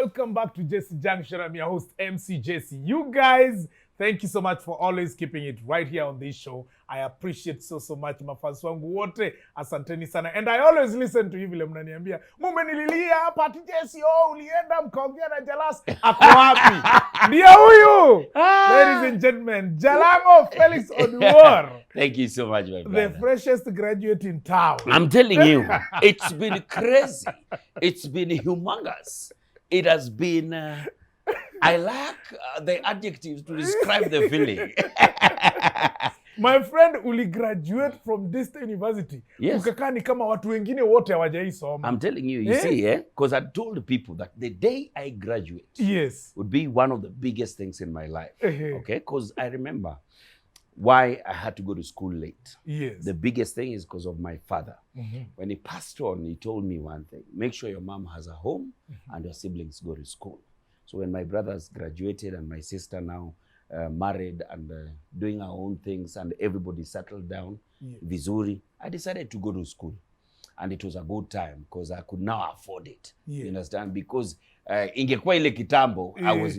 welcome back to Jessy Junction. I'm your host, MC Jessy. You guys, thank you so much for always keeping it right here on this show. I appreciate so much mafans wangu wote. Asanteni sana. And I always listen to you vile mnaniambia, mumenililia hapa Jessy, ulienda mkaongea na Jalas. Ako wapi? Ndio huyu. Ladies and gentlemen, Jalang'oo Felix Oduor. Thank you so much, my brother. The freshest graduate in town. I'm telling you, it's been crazy. It's been humongous. It has been... I lack the adjectives to describe the feeling. My friend, uli graduate from this university. Yes. Ukakaa ni kama watu wengine wote hawajaisoma. I'm telling you, you see, because I told people that the day I graduate would be one of the biggest things in my life. Okay, because I remember why I had to go to school late. Yes. The biggest thing is because of my father. When he passed on, he told me one thing: make sure your mom has a home and your siblings go to school. So when my brothers graduated and my sister now married and doing our own things and everybody settled down, vizuri, I decided to go to school. And it was a good time because I could now afford it. You understand? Because ingekuwa ile kitambo, I was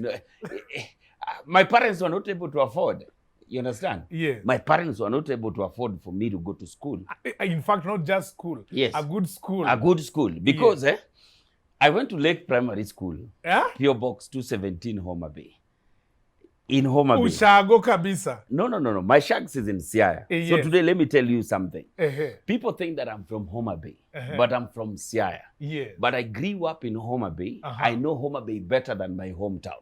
my parents were not able to afford. You understand? My parents were not able to afford for me to go to school. In fact, not just school. Yes. A good school. A good school. Because I went to Lake Primary School. PO Box 217 Homa Bay. In Homa Bay. Ushago kabisa. No. My shags is in Siaya. So today, let me tell you something. People think that I'm from Homa Bay, but I'm from Siaya. But I grew up in Homa Bay. I know Homa Bay better than my hometown.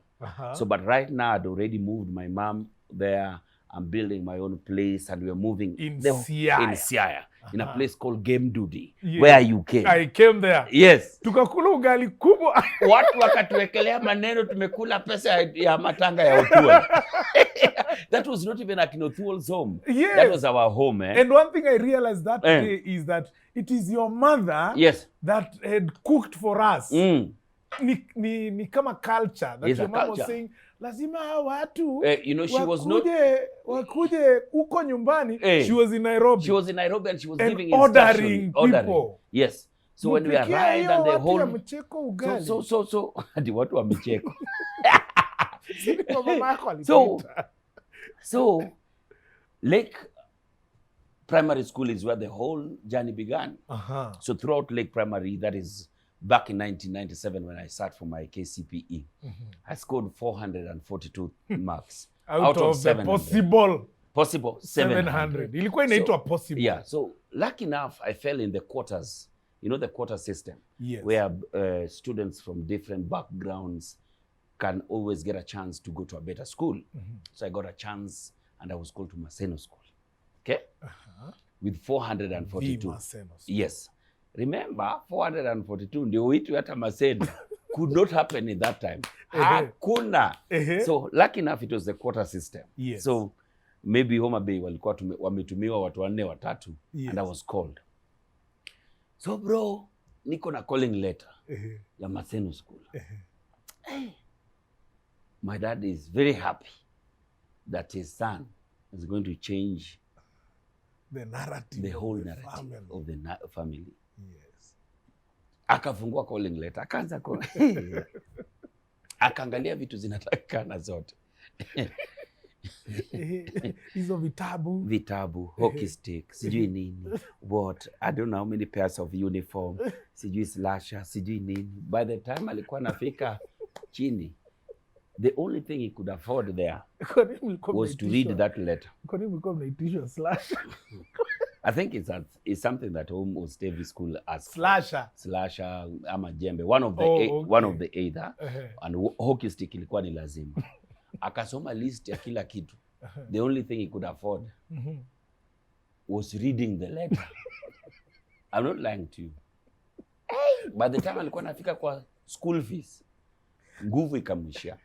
So, but right now, I'd already moved my mom there. I'm building my own place and we're moving in Siaya. In a place called Game Duty, where you came. I came there. Yes. Tukakula ugali kubwa. Watu wakatuwekelea maneno tumekula pesa ya matanga ya Otuol. That was not even Akin Otuol's home. That was our home. And one thing I realized that day is that it is your mother that had cooked for us. Ni kama culture that your mom was saying, lazima watu she was not wakuje uko nyumbani. She was in Nairobi. She was in Nairobi and she was giving ordering people. Yes. So when we arrived and the whole so hadi watu wa micheko. So Lake Primary School is where the whole journey began. So throughout Lake Primary, that is back in 1997 when I sat for my KCPE, I scored 442 marks out of the possible 700. Ilikuwa inaitwa possible. Yeah, so lucky enough, I fell in the quarters. You know the quarter system, where students from different backgrounds can always get a chance to go to a better school. So I got a chance and I was called to Maseno School. Okay? With 442. Yes. Remember, 442 ndio uitu hata Maseno could not happen in that time. Hakuna. So lucky enough it was the quarter system. So maybe Homa Bay walikuwa wametumiwa watu 4 watatu and I was called. So bro, niko na calling letter ya Maseno School. My dad is very happy that his son is going to change the narrative, the whole narrative of the family. Akafungua calling letter, akaanza akaangalia vitu zinatakana zote. Hizo vitabu, hockey stick, sijui nini, what, I don't know how many pairs of uniform, sijui slasher, sijui nini. By the time alikuwa nafika chini, the only thing he could afford there was to read that letter. I think it's something that almost every school asks. Slasher, ama jembe, one of the either. And hockey stick ilikuwa ni lazima. Akasoma list ya kila kitu. The only thing he could afford was reading the letter. I'm not lying to you. By the time alikuwa nafika kwa school fees, nguvu ikamwishia.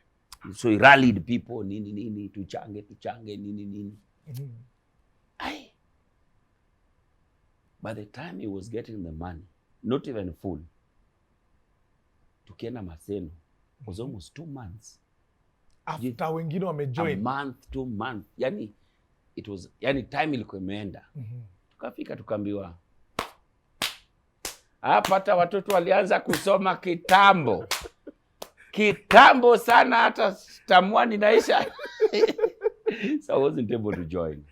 So he rallied people, nini, tuchange, nini. By the time he was getting the money, not even full, tukienda Maseno, was almost 2 months. After wengine wamejoin. A month, 2 months. Yani, it was, time ilikuwa imeenda. Tukafika tukaambiwa, hapa hata watoto walianza kusoma kitambo. kitambo sana hata tamwani naisha. So I wasn't able to join.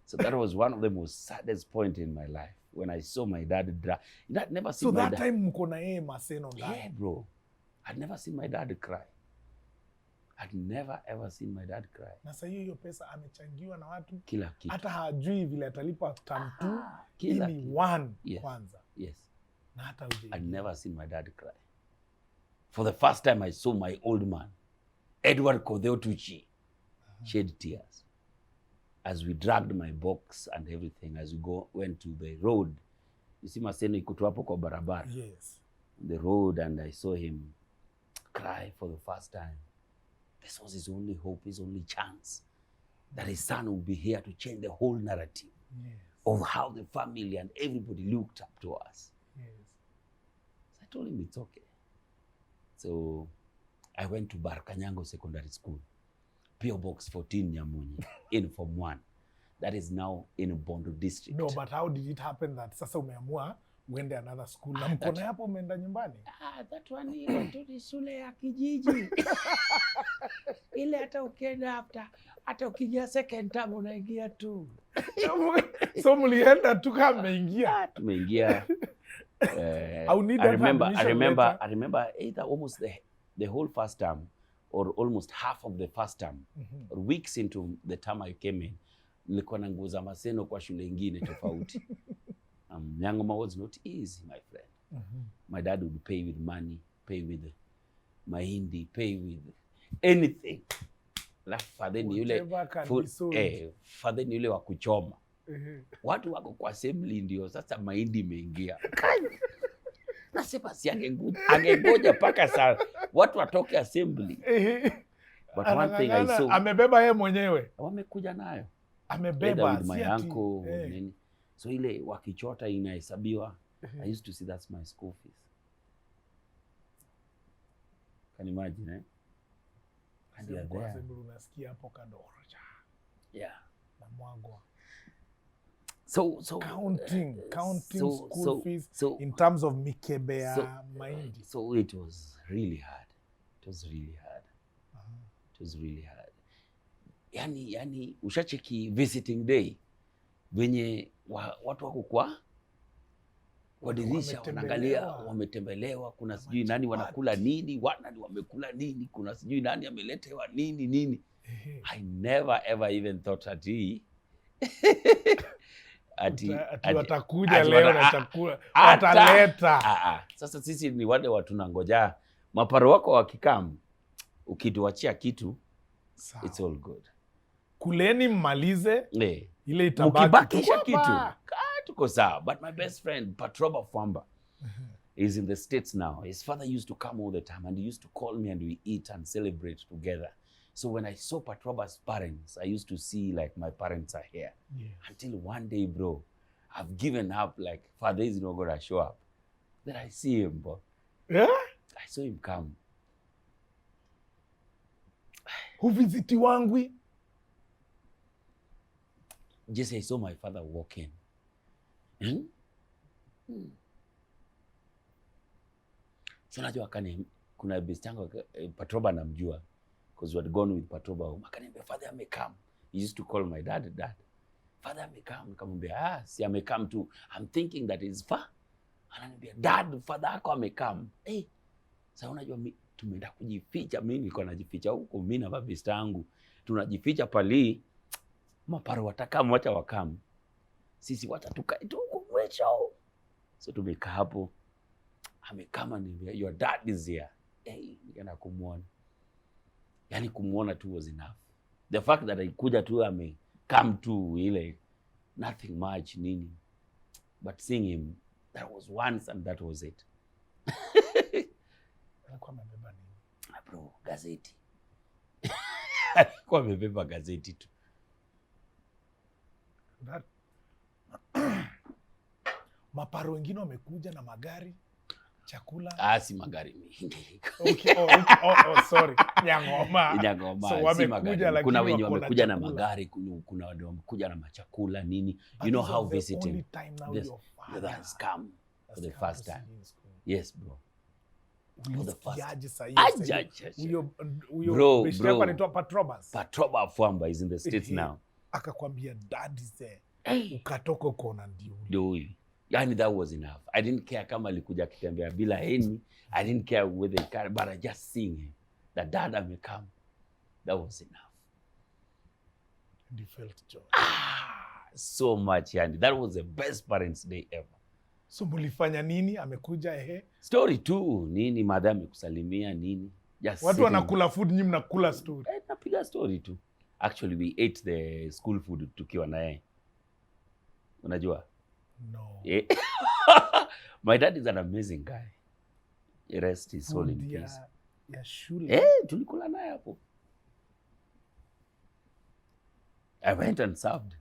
So that was one of the most saddest point in my life when I saw my dad drive. I'd never seen so my that dad. time mko na yeye Maseno ndani. Yeah, bro. I'd never seen my dad cry. I'd never ever seen my dad cry. Na sasa hiyo pesa amechangiwa na watu Kila kitu. hata hajui vile atalipa term 2 kila ili kitu. 1 Yes. kwanza. Yes. Na hata uje. I'd never seen my dad cry. For the first time I saw my old man, Edward Kodheo Tuchi, shed tears. As we dragged my box and everything, as we went to the road. You see Maseno iko tu hapo kwa barabara. Yes. The road, and I saw him cry for the first time. This was his only hope, his only chance. That his son would be here to change the whole narrative of how the family and everybody looked up to us. Yes. So I told him it's okay. So I went to Barkanyango Secondary School, PO Box 14 Nyamunyi, in Form 1. That is now in Bondo District. No, but how did it happen that sasa umeamua uende another school? Na mkono hapo umeenda nyumbani? That one ile tu shule ya kijiji. Ile hata ukienda hata ukija second term unaingia tu. So mlienda tu kama umeingia. Tumeingia. I remember either almost the whole first term or almost half of the first term, or weeks into the term I came in, nilikuwa na nguo za Maseno kwa shule ingine tofauti. Jalang'o was not easy, my friend. My dad would pay with money, pay with mahindi, pay with anything. Fadheni yule wa kuchoma. Watu wako kwa assembly ndio sasa mahindi imeingia. Nasema si angengoja paka saa watu watoke assembly. But one thing I saw, amebeba yeye mwenyewe. Wamekuja nayo. Amebeba with my uncle nini. So ile wakichota inahesabiwa. I used to see that's my school fees. Can you imagine, eh? And you're there. Unasikia hapo kadoroja. Yeah. Na mwagwa. So counting school fees in terms of mikebea mahindi. So it was really hard. It was really hard. Yani ushacheki visiting day venye watu wako kwa dirisha wanaangalia, wametembelewa, kuna sijui nani wanakula nini, nani wamekula nini, kuna sijui nani ameletewa nini. I never ever even thought ati watakuja leo na chakula wataleta. Sasa sisi ni wale watu nangoja maparo wako wakikam, ukituachia kitu it's all good. Kuleni mmalize ile itabaki, ukibakisha kitu tuko sawa. But my best friend Patroba Famba is in the States now. His father used to come all the time and he used to call me and we eat and celebrate together. So when I saw Patroba's parents, I used to see like my parents are here. Until one day, bro, I've given up, like father is not gonna show up. Then I see him, bro. Yeah? I saw him come. Huviziti wangwi? Just I saw my father walk in. So najua kuna best yangu Patroba namjua. Because we had gone with Patroba home. Akaniambia father amekam. He used to call my dad. Father amekam. Nikamwambia si amekam tu. I'm thinking that is far. Ananiambia dad, father yako amekam. Sasa unajua tumeenda kujificha. Mimi nilikuwa najificha huko, mimi na best yangu. Tunajificha pali. Maparo watakam, wacha wakam. Sisi wacha tukae tu huko mwisho. So tumekaa hapo. Amekama niambia your dad is here. Nikaenda kumuona. Yani kumuona tu was enough. The fact that alikuja tu come to ile nothing much nini. But seeing him, that was once and that was it. Alikuwa amebeba nini? Bro, gazeti. Alikuwa amebeba gazeti tu. Maparo wengine wamekuja na magari, chakula. Si magari mingi. Okay. Sorry. Nyang'oma. So si magari. Kuna wenye wamekuja na magari, kuna wale wamekuja na machakula nini. You know how visiting. The others come for the first time. Yes, bro. Ulisikiaje sahi? Bro, beshte yako anaitwa Patrobas. Patroba Fwamba is in the States now. Akakwambia dad is there. Ukatoka ukaona ndio huyu. Yani that was enough. I didn't care kama alikuja kitembea bila heni. I didn't care whether he carried, but I just seeing him. That dad may come. That was enough. And you felt joy. So much, yani. That was the best Parents' Day ever. So mulifanya nini? Amekuja Story tu. Nini madha amekusalimia nini? Just watu wanakula food, nyinyi mnakula story. Napiga story tu. Actually, we ate the school food tukiwa na yeye. Unajua? No. Yeah. My dad is an amazing guy. Rest his soul in peace. Ya shule. Tulikula naye hapo. I went and served.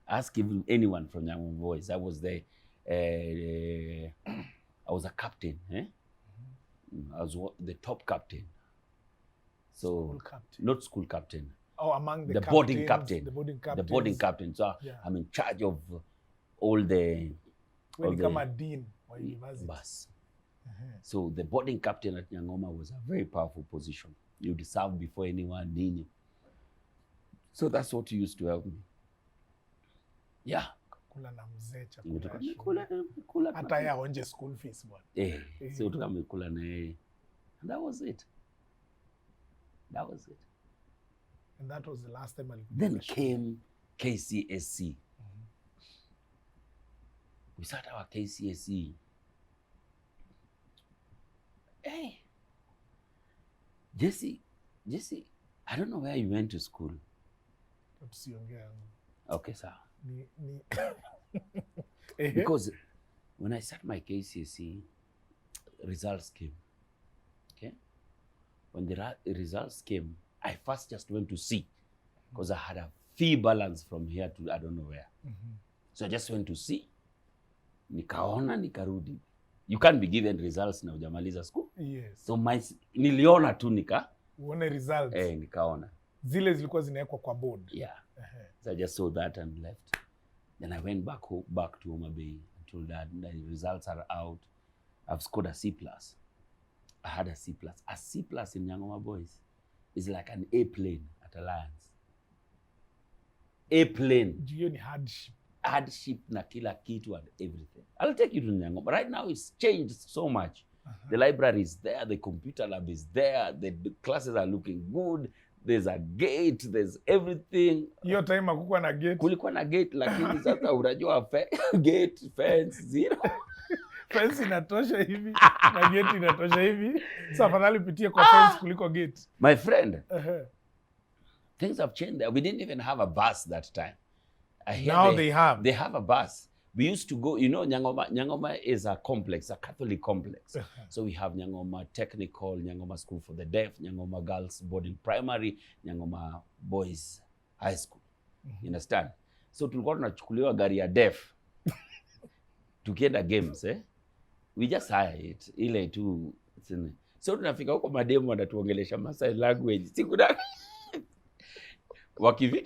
Ask even anyone from Young Boys. I was the I was a captain. I was the top captain. So school captain. Not school captain. Oh, among the boarding captain. The boarding captain. The boarding captain. So I'm in charge of all the. When you become a dean or university. Bus. So the boarding captain at Nyangoma was a very powerful position. You'd serve before anyone knew. So that's what used to help me. Yeah. Kula na mzee Kula. Hata ya onje school fees bwana. So tukamekula na yeye. And that was it. That was it. And that was the last time I Then came KCSE. We started our KCSE. Hey, Jessy, I don't know where you went to school. Okay, sir. Because when I started my KCSE, results came. Okay? When the results came, I first just went to see because I had a fee balance from here to I don't know where. So I just went to see. Nikaona, nikarudi. You can't be given results na hujamaliza school. Yes. So niliona tu uone results. Nikaona. Zile zilikuwa zinawekwa kwa board. Yeah. So I just saw that and left. Then I went back to Homa Bay and told Dad the results are out. I've scored a C+. I had a C+. A C+ in Nyangoma Boys is like an airplane at Alliance. Airplane. Hiyo ni hardship. Hardship na kila kitu and everything. I'll take you to Nyangoma. Right now it's changed so much. The library is there, the computer lab is there, the classes are looking good, there's a gate, there's everything. Hiyo time hakukuwa na gate. Kulikuwa na gate lakini sasa unajua gate, fence, zero. Fence inatosha hivi na gate inatosha hivi. Sasa afadhali pitie kwa fence kuliko gate. My friend. Things have changed there. We didn't even have a bus that time. Now they have. They have a bus. We used to go, Nyangoma is a complex, a Catholic complex. So we have Nyangoma Technical, Nyangoma School for the Deaf, Nyangoma Girls Boarding Primary, Nyangoma Boys High School. You understand? So tulikuwa tunachukuliwa gari ya deaf. Tukienda games, we just hire it. Ile tu. So tunafika huko mademo wanatuongelesha Masai language. Sikuna wakivi.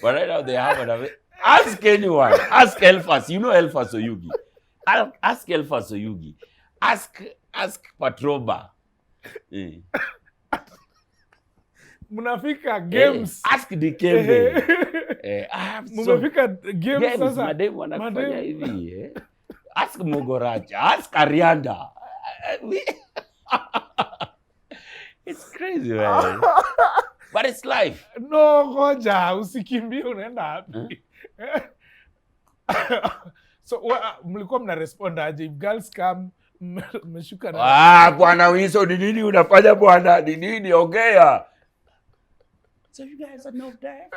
But right now they have an ask anyone. Ask Elfas. You know Elfas Oyugi. Ask Elfas Oyugi. Ask Patroba. Mnafika games. Ask Dikembe. Mnafika games sasa. Mademu wanafanya hivi. Ask Mogoracha. Ask Arianda. It's crazy, man. But it's life. No, ngoja, usikimbie unaenda hapi. So, mlikuwa mna respond aje? If girls come, mmeshuka na... Bwana Wiso, ni nini unafanya bwana? Ni nini? Ongea. So you guys are not there.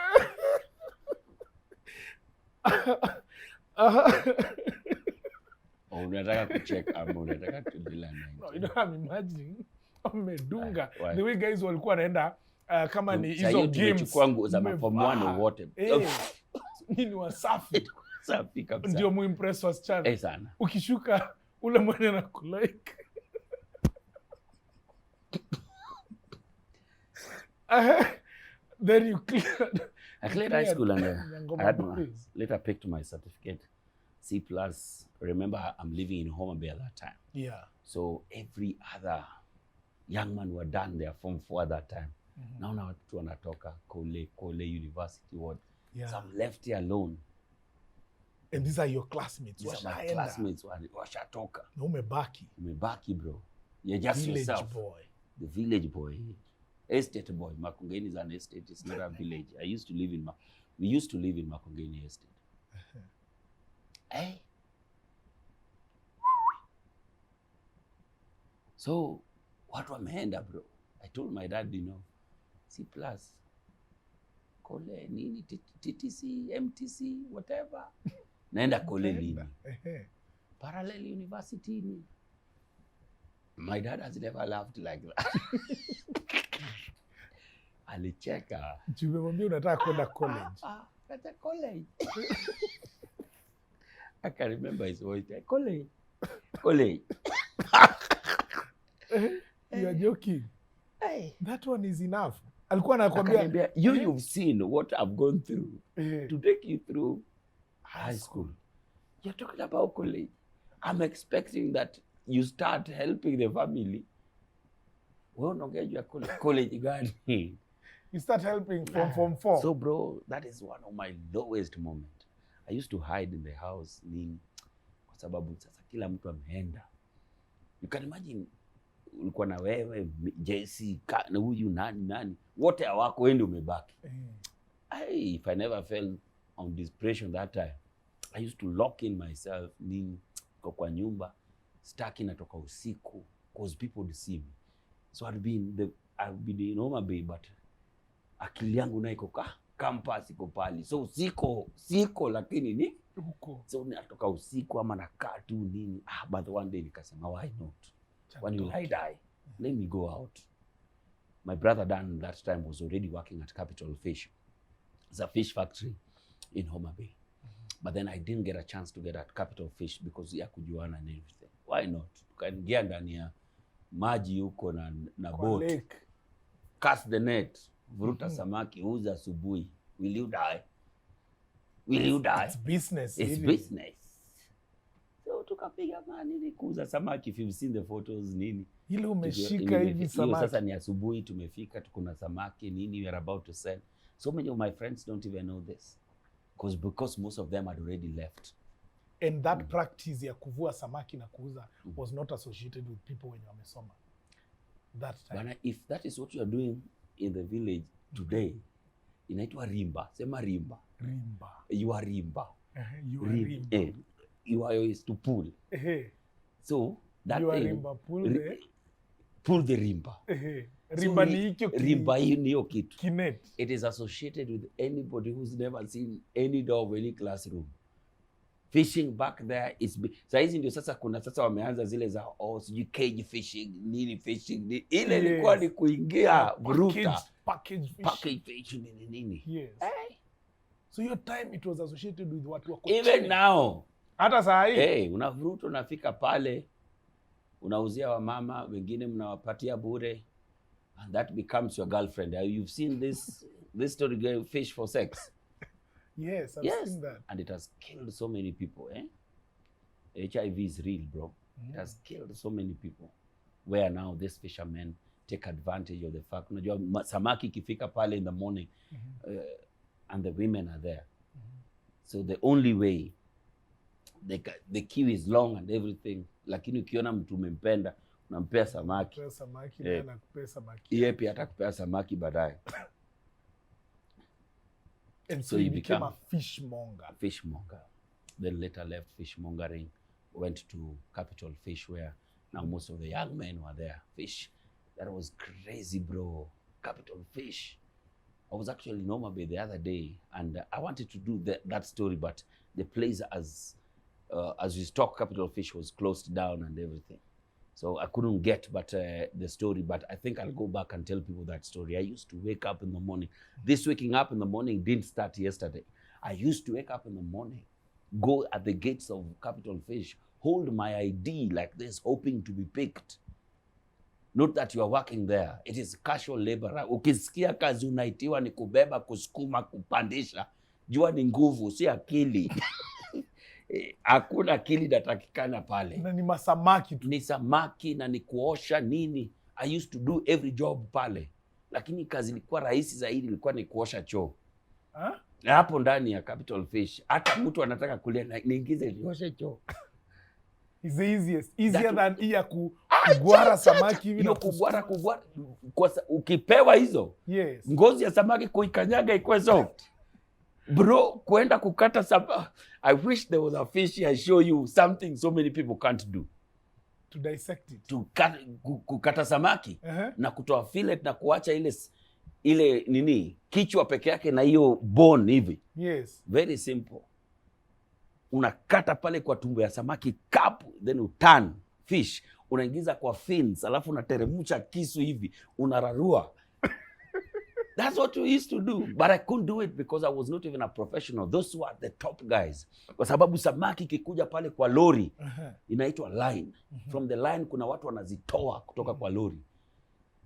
Unataka kucheck ama unataka tudila na? No, you know, I'm imagining. Medunga. The way guys walikuwa naenda kama ni hizo games kwangu za form 1 wote. Nini wasafi. Safi kabisa. Ndio muimpress wasichana. Sana. Ukishuka ule mwenye na kulike. Then you cleared. I cleared high school and later picked my certificate. C plus. Remember, I'm living in Homa Bay at that time. Yeah. So every other young man were done their Form 4 at that time. Now watu wanatoka Kole University, what? Yeah. So I'm left here alone. And these are your classmates. These are my classmates washatoka. Na umebaki. Umebaki, bro. You're just village yourself. Boy. The village boy. Estate boy. Makongeni is an estate. It's not a village. We used to live in Makongeni estate. Hey. So, watu wameenda, bro. I told my dad, C plus, Kole, nini, TTC, MTC, whatever. Naenda Kole lini. Parallel University ni. My dad has never laughed like that. Alicheka. Umemwambia unataka kwenda college. That's college. I can remember his voice. College. You are joking. Hey. That one is enough. Alikuwa anakuambia, you've seen what I've gone through to take you through high school. You're talking about college. I'm expecting that you start helping the family. Wewe unaongea college gani? You start helping from Form 4. So bro, that is one of my lowest moments. I used to hide in the house kwa sababu sasa kila mtu ameenda. You can imagine ulikuwa na wewe, Jessy, na huyu nani. Wote hawako, wewe ndio umebaki. If I never fell on depression that time, I used to lock in myself kwa nyumba, stuck natoka usiku because people would see me. So I've been in Homa Bay, but akili yangu na iko campus iko pali. So siko lakini ni huko. So natoka usiku ama nakaa tu nini. But one day nikasema, why not? When will I die? Let me go out. My brother Dan that time was already working at Capital Fish. It's a fish factory in Homa Bay. But then I didn't get a chance to get at Capital Fish because ya kujuana and everything. Why not? Tukaingia ndani ya maji huko na boat. Lake. Cast the net. Vuruta samaki, uza asubuhi. Will you die? Will you die? It's business. It's really business. So tukapiga nini kuuza samaki. If you've seen the photos nini. Ile umeshika hivi samaki. Sasa ni asubuhi tumefika, tukuna samaki nini, we are about to sell. So many of my friends don't even know this. Because most of them had already left. And that practice ya kuvua samaki na kuuza was not associated with people when wamesoma. That time. But if that is what you are doing in the village today, inaitwa rimba. Sema rimba. Rimba. You are rimba. You are rimba. You are is to pull. So that you are rimba, pull the rimba. Rimba ni hicho rimba ni hiyo kitu. Kinet. It is associated with anybody who's never seen any door of any classroom. Fishing back there is saizi ndio sasa kuna sasa wameanza zile za sijui cage fishing, nini fishing. Ile ilikuwa ni kuingia bruta. Package fishing nini. Yes. So your time it was associated with what wako. Even now. Hata saa hii. Unavuruta unafika pale. Unauzia wa mama, wengine mnawapatia bure. And that becomes your girlfriend. You've seen this story girl fish for sex. Yes, I've seen that. And it has killed so many people. HIV is real, bro. It has killed so many people. Where now these fishermen take advantage of the fact. Unajua samaki ikifika pale in the morning and the women are there. So the only way, the queue is long and everything. Lakini ukiona mtu umempenda, unampea samaki. Unampea samaki na anakupea samaki. Yeye pia atakupea samaki baadaye. And so you became a fishmonger. Fishmonger. Then later left fishmongering, went to Capital Fish where now most of the young men were there. Fish. That was crazy, bro. Capital Fish. I was actually in Homa Bay the other day and I wanted to do that story, but the place as we talk, Capital Fish was closed down and everything. So I couldn't get the story, but I think I'll go back and tell people that story. I used to wake up in the morning. This waking up in the morning didn't start yesterday. I used to wake up in the morning, go at the gates of Capital Fish, hold my ID like this, hoping to be picked. Not that you are working there. It is casual labor. Ukisikia kazi unaitiwa ni kubeba, kusukuma, kupandisha. Jua ni nguvu, si akili. Hakuna akili natakikana pale. Na ni masamaki tu. Ni samaki na ni kuosha nini. I used to do every job pale. Lakini kazi ilikuwa rahisi zaidi ilikuwa ni kuosha choo. Hapo ndani ya Capital Fish. Hata mtu anataka kulia niingize nioshe choo. Is the easiest. Easier than iya kugwara samaki hivi na kugwara. Kwa ukipewa hizo. Yes. Ngozi ya samaki kuikanyaga ikuwe soft. Bro, kwenda kukata samaki. I wish there was a fish I show you something so many people can't do. To dissect it. Kukata samaki na kutoa fillet na kuacha ile nini kichwa peke yake na hiyo bone hivi. Yes. Very simple. Unakata pale kwa tumbo ya samaki kapu, then uturn fish, unaingiza kwa fins, alafu unateremsha kisu hivi, unararua. That's what we used to do, but I couldn't do it because I was not even a professional. Those were the top guys. Kwa sababu samaki kikuja pale kwa lori, inaitwa line. From the line kuna watu wanazitoa kutoka kwa lori.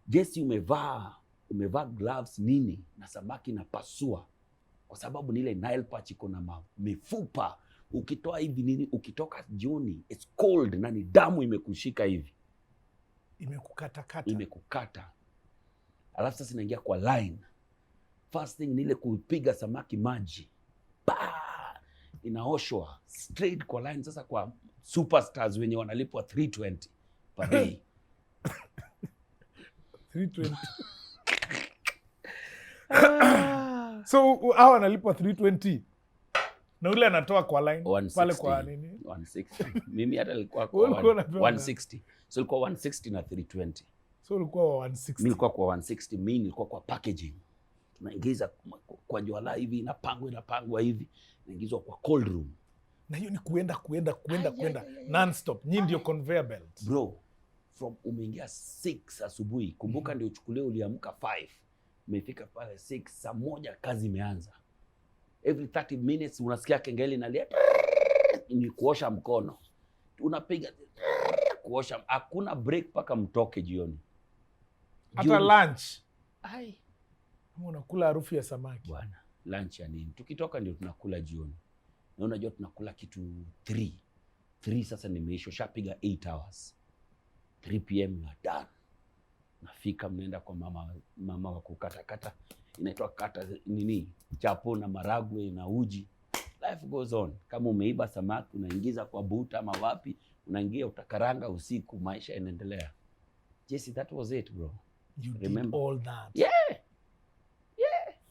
Jessy umevaa gloves nini na samaki inapasua. Kwa sababu ni ile Nile perch iko na mifupa. Ukitoa hivi nini, ukitoka jioni, it's cold na ni damu imekushika hivi. Imekukata. Alafu sasa inaingia kwa line. First thing ni ile kupiga samaki maji. Inaoshwa straight kwa line sasa kwa superstars wenye wanalipwa 320 per day. 320. So hao wanalipwa 320. Na ule anatoa kwa line 160, pale kwa nini? 160. Mimi hata nilikuwa kwa 160. So ilikuwa 160 na 320. So ulikuwa wa 160. Mimi nilikuwa kwa 160, mimi nilikuwa kwa packaging. Tunaingiza kwa juala hivi inapangwa hivi, inaingizwa kwa cold room. Na hiyo ni kuenda non stop. Nyinyi ndio conveyor belt. Bro, from umeingia 6 asubuhi, kumbuka ndio uchukulie uliamka 5. Umefika pale 6, saa moja kazi imeanza. Every 30 minutes unasikia kengele inalia, ni kuosha mkono. Unapiga kuosha, hakuna break paka mtoke jioni. Hata lunch. Unakula harufu ya samaki. Bwana, lunch ya nini? Tukitoka ndio tunakula jioni. Na unajua tunakula kitu 3 sasa nimeisha, shapiga 8 hours. 3 PM na done. Nafika mnaenda kwa mama wa kukata. Inaitwa kata nini? Chapo na maragwe na uji. Life goes on. Kama umeiba samaki unaingiza kwa buta ama wapi, unaingia utakaranga usiku, maisha yanaendelea. Jessy, that was it, bro. You remember all that? Yeah.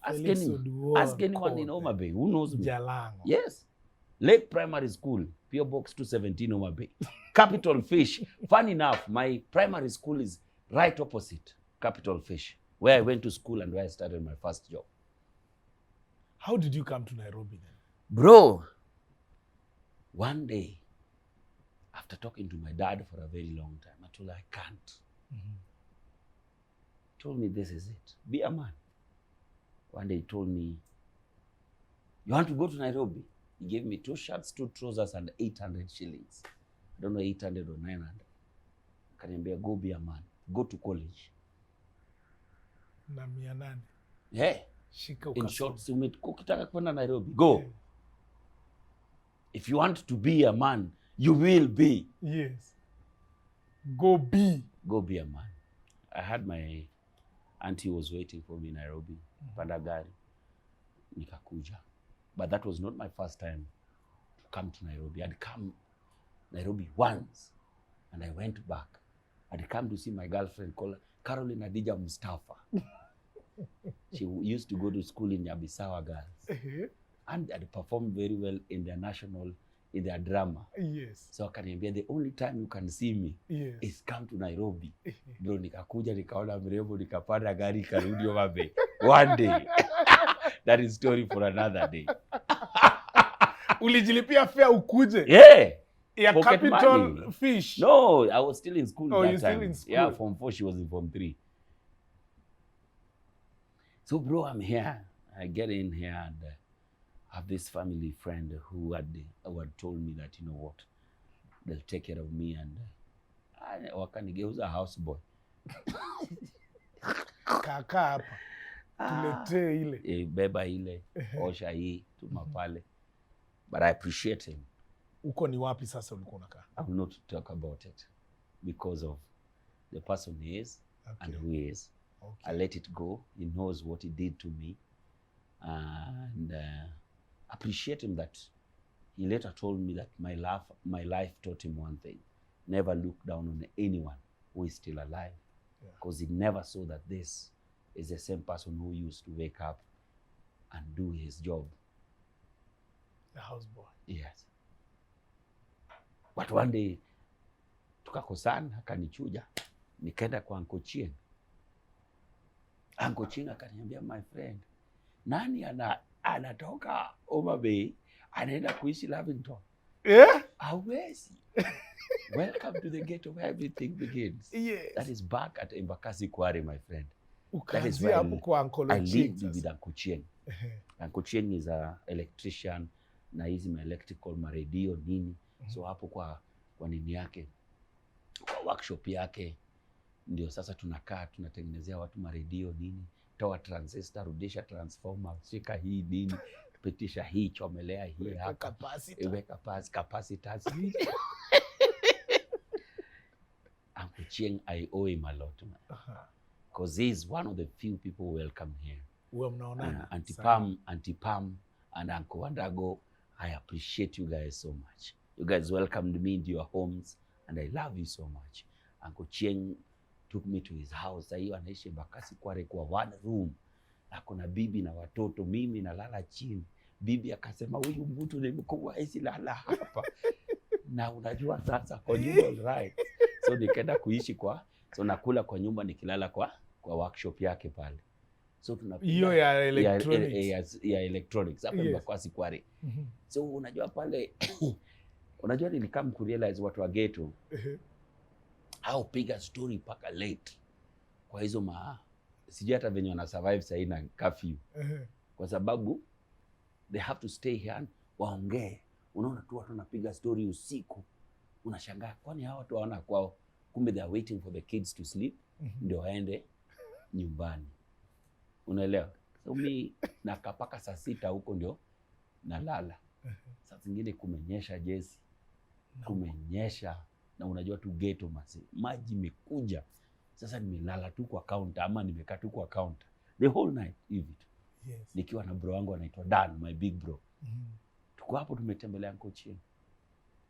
Ask anyone in Homa Bay who knows me. Jalang'Oo. Yes. Lake Primary School, PO Box 217 Homa Bay. Capital Fish. Fun enough, my primary school is right opposite Capital Fish, where I went to school and where I started my first job. How did you come to Nairobi then? Bro, one day, after talking to my dad for a very long time, I told her I can't. He told me this is it. Be a man. One day he told me, you want to go to Nairobi? He gave me 2 shirts, 2 trousers and 800 shillings. I don't know, 800 or 900. Kaniambia, go be a man. Go to college. Na 800. Yeah. In short, ukitaka kwenda Nairobi, go. Yeah. If you want to be a man, you will be. Yes. Go be a man. I had my auntie was waiting for me in Nairobi. Panda gari. Nikakuja. But that was not my first time to come to Nairobi. I'd come Nairobi once and I went back. I'd come to see my girlfriend called Caroline Adija Mustafa. She used to go to school in Nyabisawa Girls. And I'd performed very well in their drama. Yes. So akaniambia, the only time you can see me is come to Nairobi. Bro, nikakuja, nikaona mrembo, nikapanda gari, nikarudi Homa Bay. One day. That is story for another day. Ulijilipia fare ukuje? Yeah. Yeah, Capital Fish. No, I was still in school that time. You're still in school? Yeah, Form 4, she was in Form 3. So, bro, I'm here. I get in here and I have this family friend who had told me that, you know what, they'll take care of me and wakanigeuza houseboy. Kaka hapa. Tulete ile. Beba ile, osha hii, tuma pale. But I appreciate him. Uko ni wapi sasa ulikuwa unakaa? I will not talk about it because of the person he is and who he is. I let it go. He knows what he did to me. And appreciate him that he later told me that my life taught him one thing. Never look down on anyone who is still alive. Because he never saw that this is the same person who used to wake up and do his job. The houseboy. Yes. But one day, tukakosana, akanichuja. Nikaenda kwa Uncle Chien. Uncle Chien akaniambia, my friend, nani anatoka Homa Bay, anaenda kuishi Lavington? Hawezi. Welcome to the gate where everything begins. Yes. That is back at Embakasi Quarry, my friend. That is where I lived with Uncle Chien. Uncle Chien is an electrician, na hizi electrical radio nini. So hapo kwa nini yake, kwa workshop yake, ndio sasa tunakaa tunatengenezea watu radio nini, toa transistor, rudisha transformer, shika hii nini, pitisha hii, chomelea hii hapa, weka capacitors. Uncle Chien, I owe him a lot, man. Because he's one of the few people who welcome here. Auntie Pam and Uncle Wandago, I appreciate you guys so much. You guys welcomed me into your homes and I love you so much. Uncle Chien took me to his house. Sasa anaishi Embakasi Quarry kwa one room. Na kuna bibi na watoto, mimi nalala chini. Bibi akasema huyu mtu ni mkubwa, hisi lala hapa. Na unajua sasa kwa nyumba right. So nikaenda kuishi so nakula kwa nyumba nikilala kwa workshop yake pale. So tunapiga hiyo ya electronics. Ya electronics hapa Embakasi Quarry. So unajua pale unajua nilikam kurealize watu wa ghetto au piga story paka late. Kwa hizo sijui hata venye wana survive sasa na curfew. Kwa sababu they have to stay here waongee. Unaona tu watu wanapiga story usiku. Unashangaa kwani hao watu waona kwao, kumbe they are waiting for the kids to sleep ndio waende nyumbani. Unaelewa? So mimi nakapaka saa 6 huko ndio nalala. Saa zingine kumenyesha Jessy. Kumenyesha na unajua tu ghetto maji mekuja. Sasa nimelala tu kwa counter ama nimekaa tu kwa counter the whole night hivi. Nikiwa na bro wangu anaitwa Dan, my big bro. Tuko hapo tumetembelea Uncle Chien.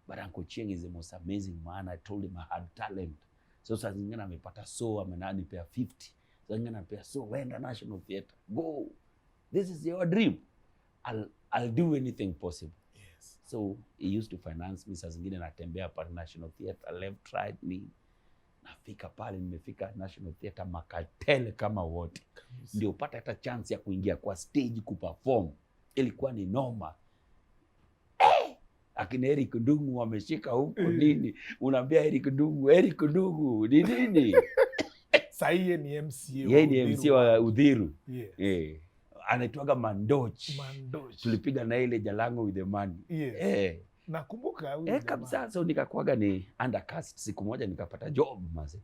But Uncle Chien is the most amazing man. I told him I had talent. So saa zingine amepata amenanipea 50. Saa zingine anapea wenda National Theatre. Go. This is your dream. I'll do anything possible. Yes. So he used to finance me. Saa zingine natembea pa National Theatre, left right me. Nafika pale, nimefika National Theatre makatele kama wote. Ndio upata hata chance ya kuingia kwa stage kuperform. Ilikuwa ni noma. Akina Eric Ndungu wameshika huko nini. Unaambia Eric Ndungu ni nini? Sasa yeye ni MC. Yeye ni MC wa Udhiru. Yes. Anaitwaga Mandochi. Tulipiga na ile Jalang'Oo with the money. Yes. Nakumbuka huyo. Kabisa. So nikakuaga ni undercast. Siku moja nikapata job maze.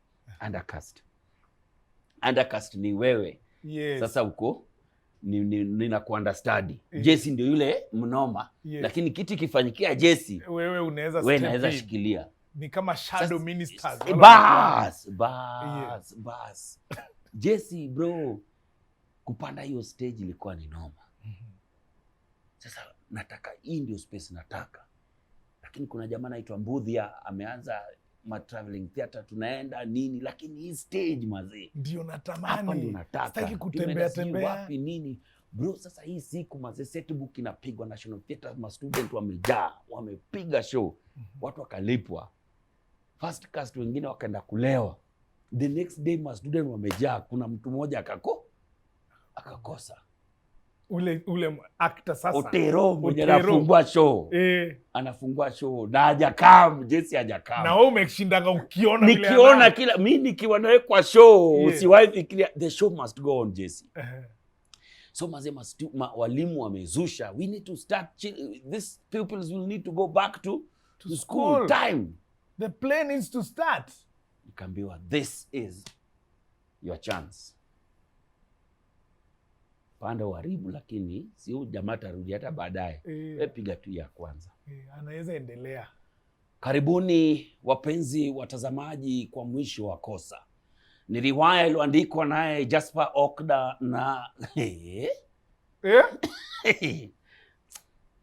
Undercast ni wewe. Yes. Sasa uko nina kuunderstudy. Jessy ndio yule mnoma. Lakini kitu kifanyikia Jessy, wewe unaweza shikilia. Ni kama shadow ministers. Bas. Jessy bro, kupanda hiyo stage ilikuwa ni noma. Sasa nataka hii ndio space nataka. Lakini kuna jamaa anaitwa Mbudhia ameanza traveling theater, tunaenda nini, lakini hii stage mazee ndio natamani. Hapa ndio nataka. Sitaki kutembea wapi nini. Bro, sasa hii siku mazee setbook inapigwa National Theatre, ma student wamejaa, wamepiga show. Watu wakalipwa. First cast wengine wakaenda kulewa. The next day ma student wamejaa, kuna mtu mmoja akakosa. Ule actor sasa. Otero mwenye anafungua show. Anafungua show na hajakam, Jessy hajakam. Na wewe umeshindanga ukiona vile. Nikiona kila mimi nikiwa nawe kwa show, usiwahi fikiria the show must go on Jessy. So mazema walimu wamezusha, we need to start these pupils will need to go back to school time. The play needs to start. Nikambiwa this is your chance. panda uharibu, lakini si huyu jamaa atarudi hata baadaye. Piga tu ya kwanza. Anaweza endelea. Karibuni wapenzi watazamaji kwa mwisho wa kosa. Ni riwaya iliyoandikwa naye Jasper Okda na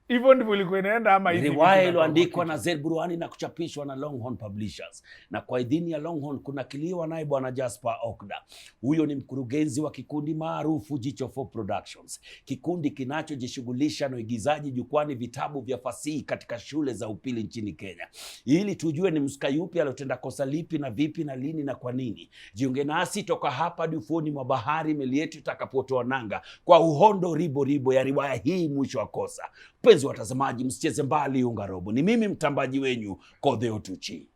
hivyo ndivyo ilikuwa inaenda ama hivi? Riwaya iliyoandikwa na Zed Burwani na kuchapishwa na Longhorn Publishers. Na kwa idhini ya Longhorn kunakiliwa naye bwana Jasper Okda. Huyo ni mkurugenzi wa kikundi maarufu Jicho 4 Productions. Kikundi kinachojishughulisha na uigizaji jukwani vitabu vya fasihi katika shule za upili nchini Kenya. Ili tujue ni msika yupi aliyotenda kosa lipi na vipi na lini na kwa nini. Jiunge nasi toka hapa hadi ufuoni mwa bahari meli yetu itakapotoa nanga kwa uhondo ribo ya riwaya hii mwisho wa kosa. Penzi watazamaji, msicheze mbali unga robo. Ni mimi mtambaji wenyu Kodheo Tuchi.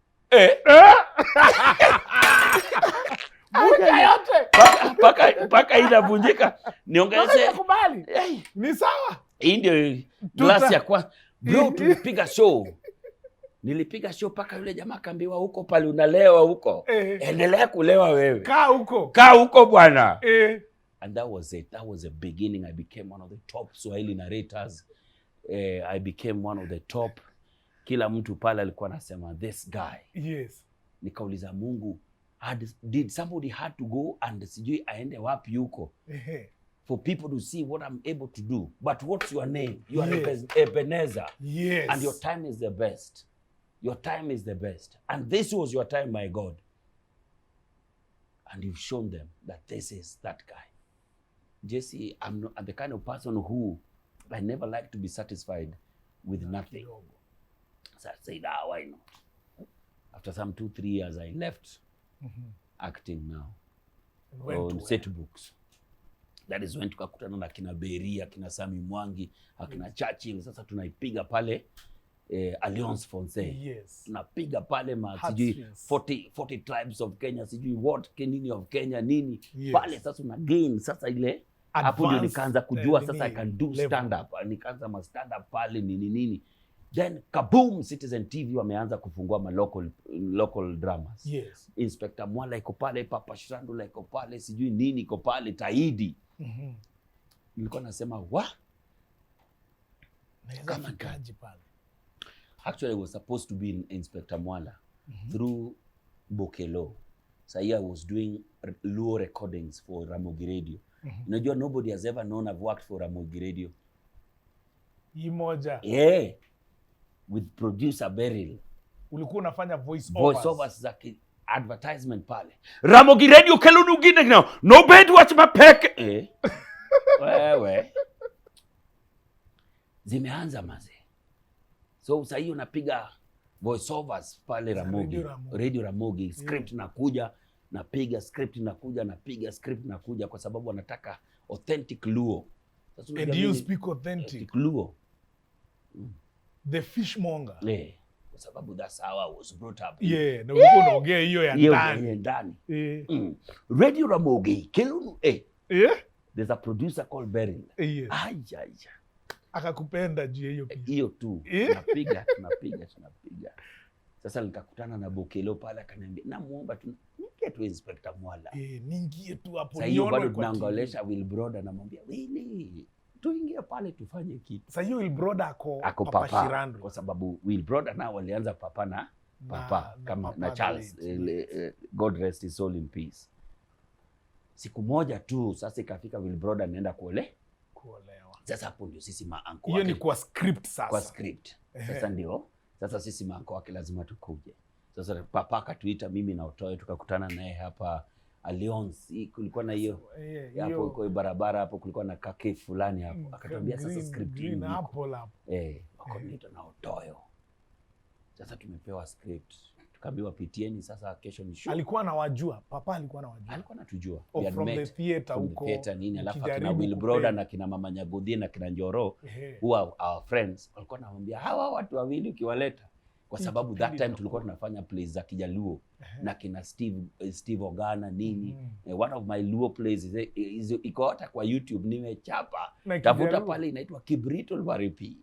Bunja yote. Paka inavunjika. Niongeze. Kubali. Ni sawa. Hii ndio glasi ya kwa. Bro, tulipiga show. Nilipiga show paka yule jamaa kaambiwa huko pale unalewa huko. Endelea kulewa wewe. Kaa huko bwana. And that was it. That was the beginning. I became one of the top Swahili narrators. I became one of the top. Kila mtu pale alikuwa anasema this guy. Yes. Nikauliza Mungu, did somebody had to go and sijui aende wapi huko for people to see what I'm able to do. But what's your name? You are Ebenezer. Yes. And your time is the best. Your time is the best. And this was your time, my God. And you've shown them that this is that guy. Jessy, I'm the kind of person who I never like to be satisfied with nothing. So I said, why not? After some 2-3 years, I left acting now on set books. That is when tukakutana na kina Beria, kina Sami Mwangi, akina Churchill. Sasa tunaipiga pale Alliance Française. Yes. Tunapiga pale sijui 40 tribes of Kenya, sijui what nini of Kenya nini. Yes. Pale sasa una gain sasa ile hapo ndio nikaanza kujua sasa I can do stand up. Nikaanza ma stand up pale nini. Then kaboom, Citizen TV wameanza kufungua ma local dramas. Yes. Inspector Mwala iko pale, Papa Shirandula iko pale, sijui nini iko pale, Taidi. Nilikuwa nasema kama kaji pale. Actually I was supposed to be in Inspector Mwala through Bokelo. So here I was doing Luo recordings for Ramogi Radio. Unajua nobody has ever known I've worked for Ramogi Radio. Moja. Yeah. With producer Beryl. Ulikuwa unafanya voice overs za advertisement pale. Ramogi Radio Kelunu gine now. No bed watch my pack. Wewe. Zimeanza maze. So sasa hiyo napiga voice overs pale Ramogi. Radio Ramogi. Script nakuja, napiga script nakuja, napiga script nakuja kwa sababu wanataka authentic Luo. And you speak authentic Luo. The fishmonger. Yeah. Kwa sababu that's how I was brought up. Yeah, na ulikuwa unaongea hiyo ya ndani. Radio Ramogi, Kelunu. There's a producer called Beryl. Akakupenda hiyo pia. Hiyo tu. Tunapiga. Sasa nikakutana na Bokelo pale akaniambia namuomba tu ningie tu Inspector Mwala. Ningie tu hapo. Sasa hiyo bado tunaongelesha Will Broda namwambia wewe tuingie pale tufanye kitu. Sasa hiyo Will Broda ako Papa Shirandula kwa sababu Will Broda nao walianza Papa na kama na Charles God rest his soul in peace. Siku moja tu sasa ikafika Will Broda anaenda kuolewa. Sasa hapo ndio sisi maanko wake. Hiyo ni kwa script sasa. Kwa script. Sasa ndio. Sasa sisi maanko wake lazima tukuje. Sasa Papa akatuita mimi na Otoyo tukakutana naye hapa Alliance. Kulikuwa na hiyo hapo kwa barabara hapo kulikuwa na kake fulani hapo. Akatuambia sasa script green hapo. Wakamleta na Otoyo. Sasa tumepewa script. Tukaambiwa pitieni sasa kesho ni show. Alikuwa anawajua, Papa alikuwa anawajua. Alikuwa anatujua. From the theater huko. Theater nini alafu kina Will Broda na kina Mama Nyagodhi na kina Njoro who our friends walikuwa wanamwambia hawa watu wawili ukiwaleta kwa sababu that time tulikuwa tunafanya plays za Kijaluo na kina Steve Ogana nini. One of my Luo plays iko hata kwa YouTube nimechapa. Tafuta pale inaitwa Kibrito Varipi.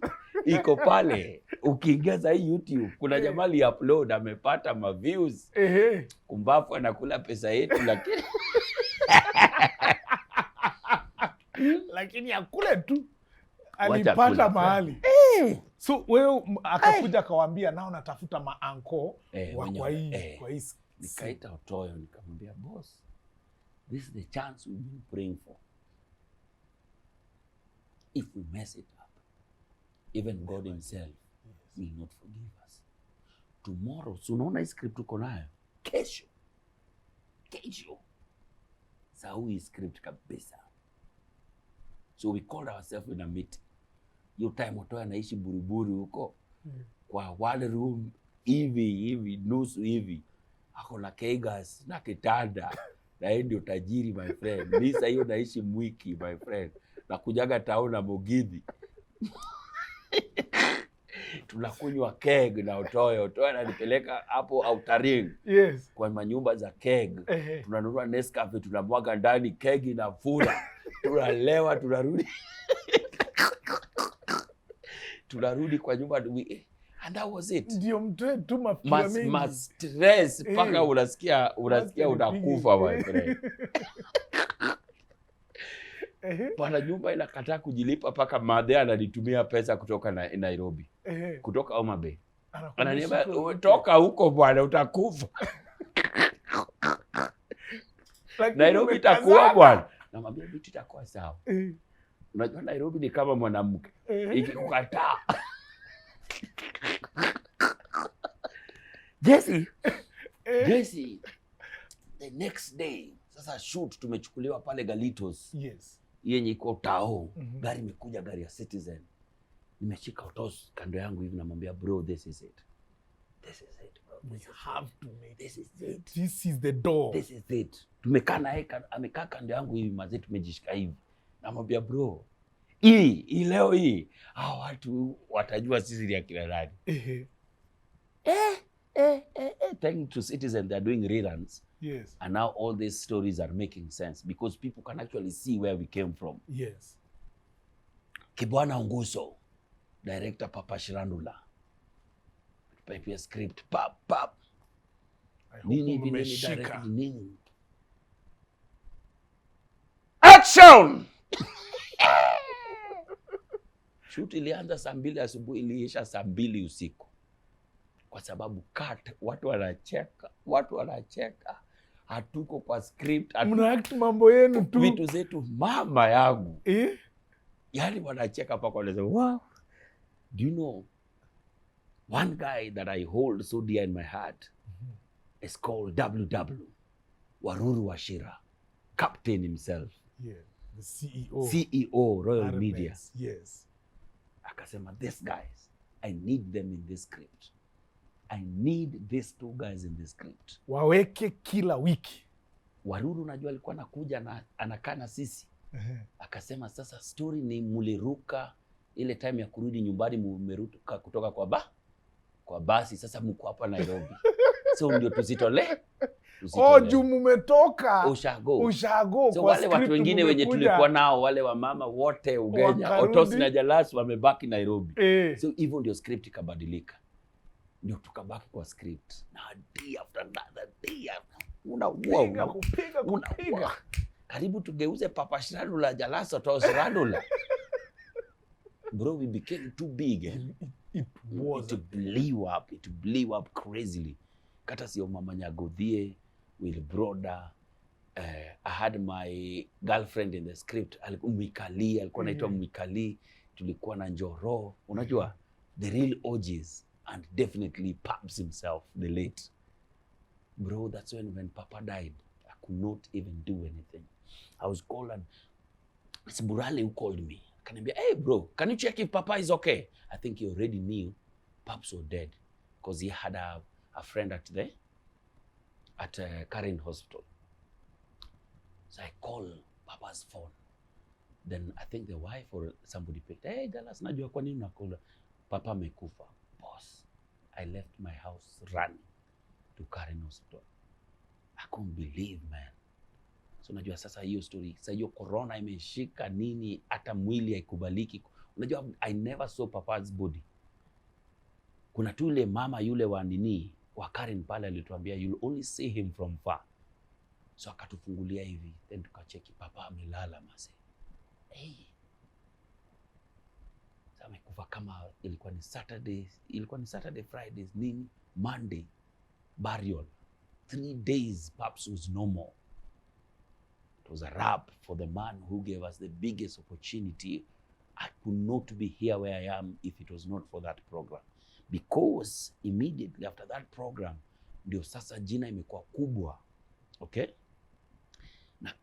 Iko pale ukiingiza hii YouTube kuna jamaa upload amepata ma views. Kumbafu anakula pesa yetu lakini Lakini akule tu alipata mahali. So wewe akakuja akawaambia nao natafuta maanko wa kwa hii nikaita Otoyo nikamwambia boss, this is the chance we've been praying for. If we mess it up, even God himself will not forgive us. Tomorrow, so unaona hii script uko nayo, kesho sahau hii script kabisa. So we called ourselves in a meeting. Hiyo time Otoyo anaishi Buruburu huko kwa one room hivi nusu hivi, ako na kegas na kitanda na yeye ndio tajiri my friend. Lisa hiyo naishi Mwiki my friend, na kujaga town na Mugithi. Tunakunywa keg na Otoyo ananipeleka hapo Outaring. Yes. Kwa manyumba za keg. Tunanunua Nescafe, tunamwaga ndani, keg inafura. Tunalewa, tunarudi. Tunarudi kwa nyumba, and that was it. Ndio mtoe tu mafikira mengi. Stress paka unasikia utakufa my friend. Bwana nyumba inakataa kujilipa paka madhe ananitumia pesa kutoka Nairobi. Kutoka Homa Bay. Ananiambia toka huko bwana utakufa. Nairobi itakuwa bwana. Namwambia vitu itakuwa sawa. Unajua Nairobi ni kama mwanamke. Ikikukataa. Jessy. The next day, sasa shoot tumechukuliwa pale Galitos. Yes. Yenye iko Tao. Gari imekuja, gari ya Citizen. Nimeshika Otos kando yangu hivi namwambia bro, this is it. This is it bro. We have to make this is it. This is the door. This is it. Tumekaa naye amekaa kando yangu hivi mazee tumejishika hivi. Namwambia bro, hii leo hii hao watu watajua sisi ni akina nani. Thank to Citizen, they're doing reruns. Yes. And now all these stories are making sense because people can actually see where we came from. Yes. Kibwana Nguso, director Papa Shirandula. Pipia script, pap. Nini umeshika. Nini. Action! Shoot ilianza saa 2 asubuhi, iliisha saa 2 usiku. Kwa sababu watu wanacheka. Hatuko kwa script. Mnaact mambo yenu tu. Vitu zetu mama yangu. Yaani wanacheka paka wanasema, wow. Do you know, one guy that I hold so dear in my heart is called WW, Waruru Washira, captain himself. Yeah, the CEO. CEO, Royal RMS. Media. Yes. Akasema, these guys, I need them in this script. I need these 2 guys in this script. Waweke kila wiki. Waruru najua alikuwa anakuja na anakaa na sisi. Akasema sasa story ni muliruka ile time ya kurudi nyumbani, mumeruka kutoka kwa basi, sasa mko hapa Nairobi. So ndio tusitole. Juu mmetoka. Ushago. So kwa wale watu wengine wenye tulikuwa nao, wale wa mama wote Ugenya, Otos na Jalas wamebaki Nairobi. So hivyo ndio script ikabadilika. Ndio tukabaki kwa script. Na day after another day. Unapiga. Karibu tugeuze Papa Shirandula Jalas Otos Shirandula. Bro, we became too big. It blew up crazily. Kata sio Mama Nyagodhie, Will Broda. I had my girlfriend in the script. Alikuwa Mwikali, alikuwa anaitwa Mwikali. Tulikuwa na Njoro. Unajua, the real OGs. And definitely Paps himself, the late. Bro, that's when Papa died, I could not even do anything. I was called and it's Burale who called me. Akaniambia, hey bro, can you check if Papa is okay? I think he already knew Paps was dead because he had a friend at Karen Hospital. So I called Papa's phone. Then I think the wife or somebody picked, hey Dallas, najua kwa nini unakola? Papa amekufa. Boss, I left my house running to Karen Hospital. I couldn't believe, man. So unajua sasa hiyo story, sasa hiyo corona imeshika nini, hata mwili haikubaliki. Unajua I never saw Papa's body. Kuna tu yule mama yule wa nini, wa Karen pale alituambia you'll only see him from far. So akatufungulia hivi, then tukacheki Papa amelala mase. hey, amekufa kama ilikuwa ni Saturday, Fridays, nini, Monday, burial. 3 days, perhaps was no more. It was a wrap for the man who gave us the biggest opportunity. I could not be here where I am if it was not for that program. Because immediately after that program, ndio sasa jina imekuwa kubwa. Okay? Na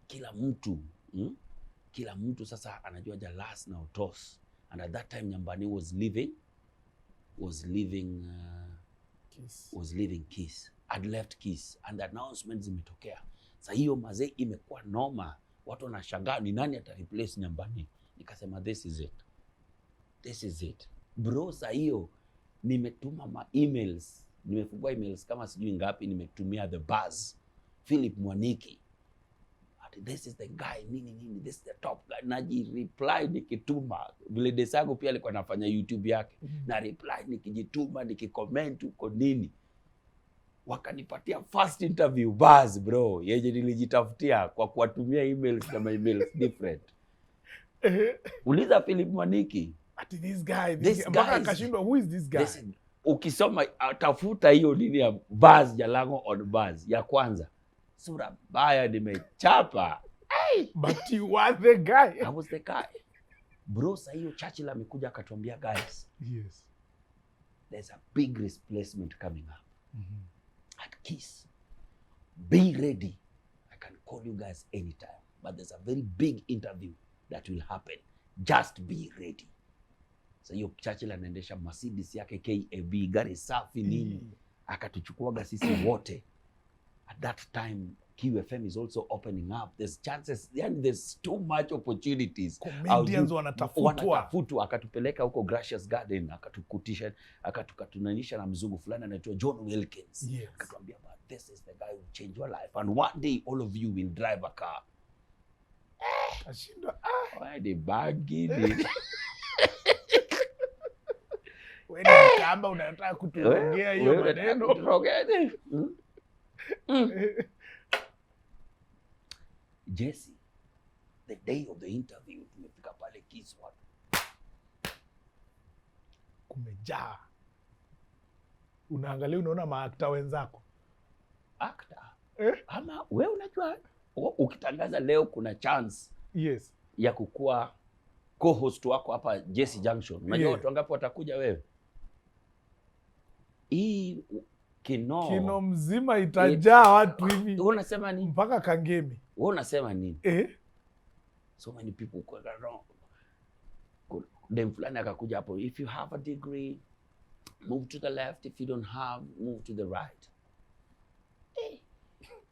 kila mtu sasa anajua Jalas na Otos. And at that time Nyambani was leaving Kiss. I'd left Kiss and the announcements zimetokea. Sasa hiyo mazee imekuwa noma. Watu wanashangaa ni nani ata replace Nyambani. Nikasema this is it. Bro, sasa hiyo nimetuma emails. Nimefungua emails kama sijui ngapi, nimetumia the buzz. Philip Mwaniki. This is the guy, nini, this is the top guy. Naji reply nikituma. Vile Desago pia alikuwa anafanya YouTube yake. Na reply nikijituma, nikicomment uko nini. Wakanipatia first interview buzz, bro. Yeje nilijitafutia kwa kuwatumia emails kama emails different. Uliza Philip Mwaniki. Ati this guy. Mpaka akashindwa, who is this guy? Ukisoma tafuta hiyo nini ya buzz, Jalang'o on buzz ya kwanza. Sura baya nimechapa. Hey! But you were the guy. I was the guy. Bro, sasa hiyo Churchill amekuja akatuambia, guys. Yes. There's a big replacement coming up. At Kiss. Be ready. I can call you guys anytime. But there's a very big interview that will happen. Just be ready. So hiyo Churchill anaendesha Mercedes yake KAB, gari safi nini. Akatuchukuaga sisi wote. At that time, QFM is also opening up. There's chances, and there's too much opportunities. Comedians wanatafutwa. Akatupeleka huko Gracious Garden, akatukatunanisha na mzungu fulani anaitwa John Wilkins. Yes. Akatuambia, this is the guy who will change your life. And one day, all of you will drive a car. Why the baggy? Wewe kama unataka kutuongea hiyo maneno. Jessy, the day of the interview, tumefika pale Kiss watu. Kumejaa. Unaangalia unaona maakta wenzako. Akta? Ama wewe unajua ukitangaza leo kuna chance. Yes. Ya kukua co-host wako hapa Jessy Junction. Unajua watu wangapi watakuja wewe? Hii Kino mzima itajaa watu hivi. Wewe unasema nini? Mpaka Kangemi. Wewe unasema nini? So many people go around. Dem fulani akakuja hapo, if you have a degree, move to the left. If you don't have, move to the right.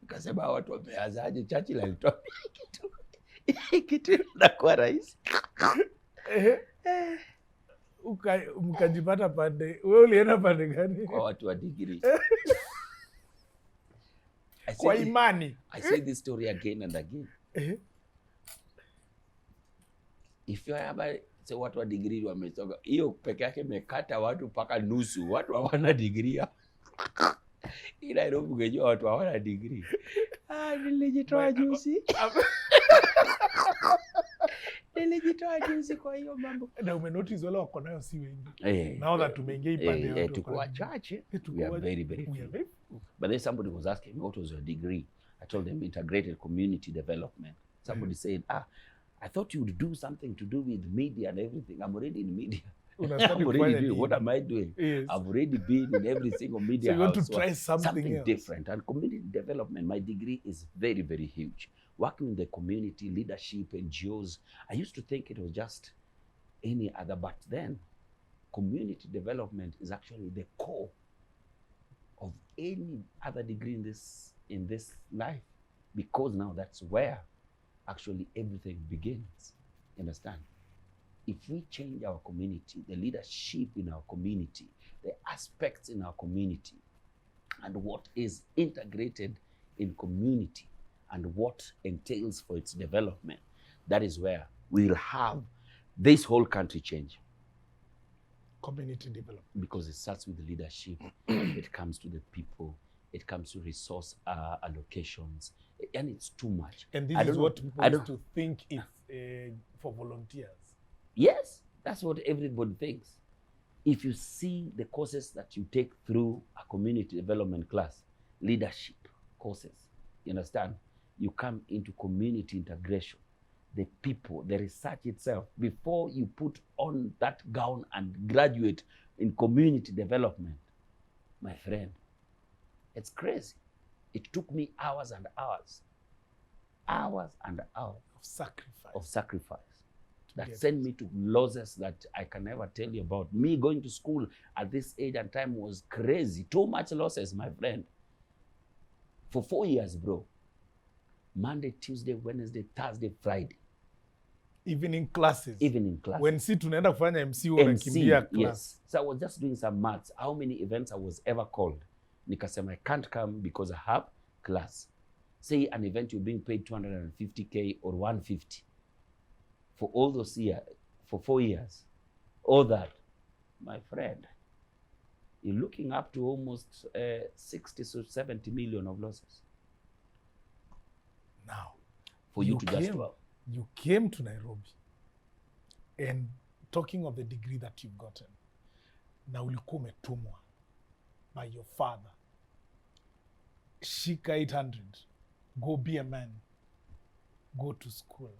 Kasema watu wameazaje? Churchill alitoa kitu na kwa rais. Mkajipata pande. Wewe ulienda pande gani? Kwa watu wa degree. Kwa imani. I say this story again and again. If you have say watu wa degree wametoka, hiyo peke yake imekata watu mpaka nusu. Watu hawana degree. Ila Nairobi ungejua watu hawana degree. Nilijitoa juzi. Nilijitoa juzi kwa hiyo mambo. Na umenotice wale wako nayo si wengi. Now that tumeingia ipande yote. Tuko wachache. We are very few. But then somebody was asking me, what was your degree? I told them integrated community development. Somebody said, I thought you would do something to do with media and everything. I'm already in media. I'm already doing. What am I doing? Yes. I've already been in every single media so you want house. To try something else. Different. And community development, my degree is very, very huge. Working in the community, leadership, NGOs, I used to think it was just any other, but then community development is actually the core of any other degree in this life, because now that's where actually everything begins. You understand? If we change our community, the leadership in our community, the aspects in our community, and what is integrated in community, and what entails for its development, that is where we'll have this whole country change. Community development. Because it starts with the leadership, it comes to the people, it comes to resource allocations, and it's too much. And this is what people used to think if for volunteers. Yes, that's what everybody thinks. If you see the courses that you take through a community development class, leadership courses, you understand? You come into community integration, the people, the research itself, before you put on that gown and graduate in community development, my friend, it's crazy. It took me hours and hours of sacrifice that sent me to losses that I can never tell you about. Me going to school at this age and time was crazy. Too much losses, my friend. For 4 years, bro. Monday, Tuesday, Wednesday, Thursday, Friday. Even in classes? Even in classes. When si tunaenda kufanya MC unakimbia class. Yes. So I was just doing some maths. How many events I was ever called? Nikasema, I can't come because I have class. Say an event you're being paid 250K or 150 for all those years, for 4 years. All that, my friend, you're looking up to almost 60 to 70 million of losses. Now, for you to just well. You came to Nairobi, and talking of the degree that you've gotten, na ulikuwa umetumwa by your father, shika 800, go be a man, go to school,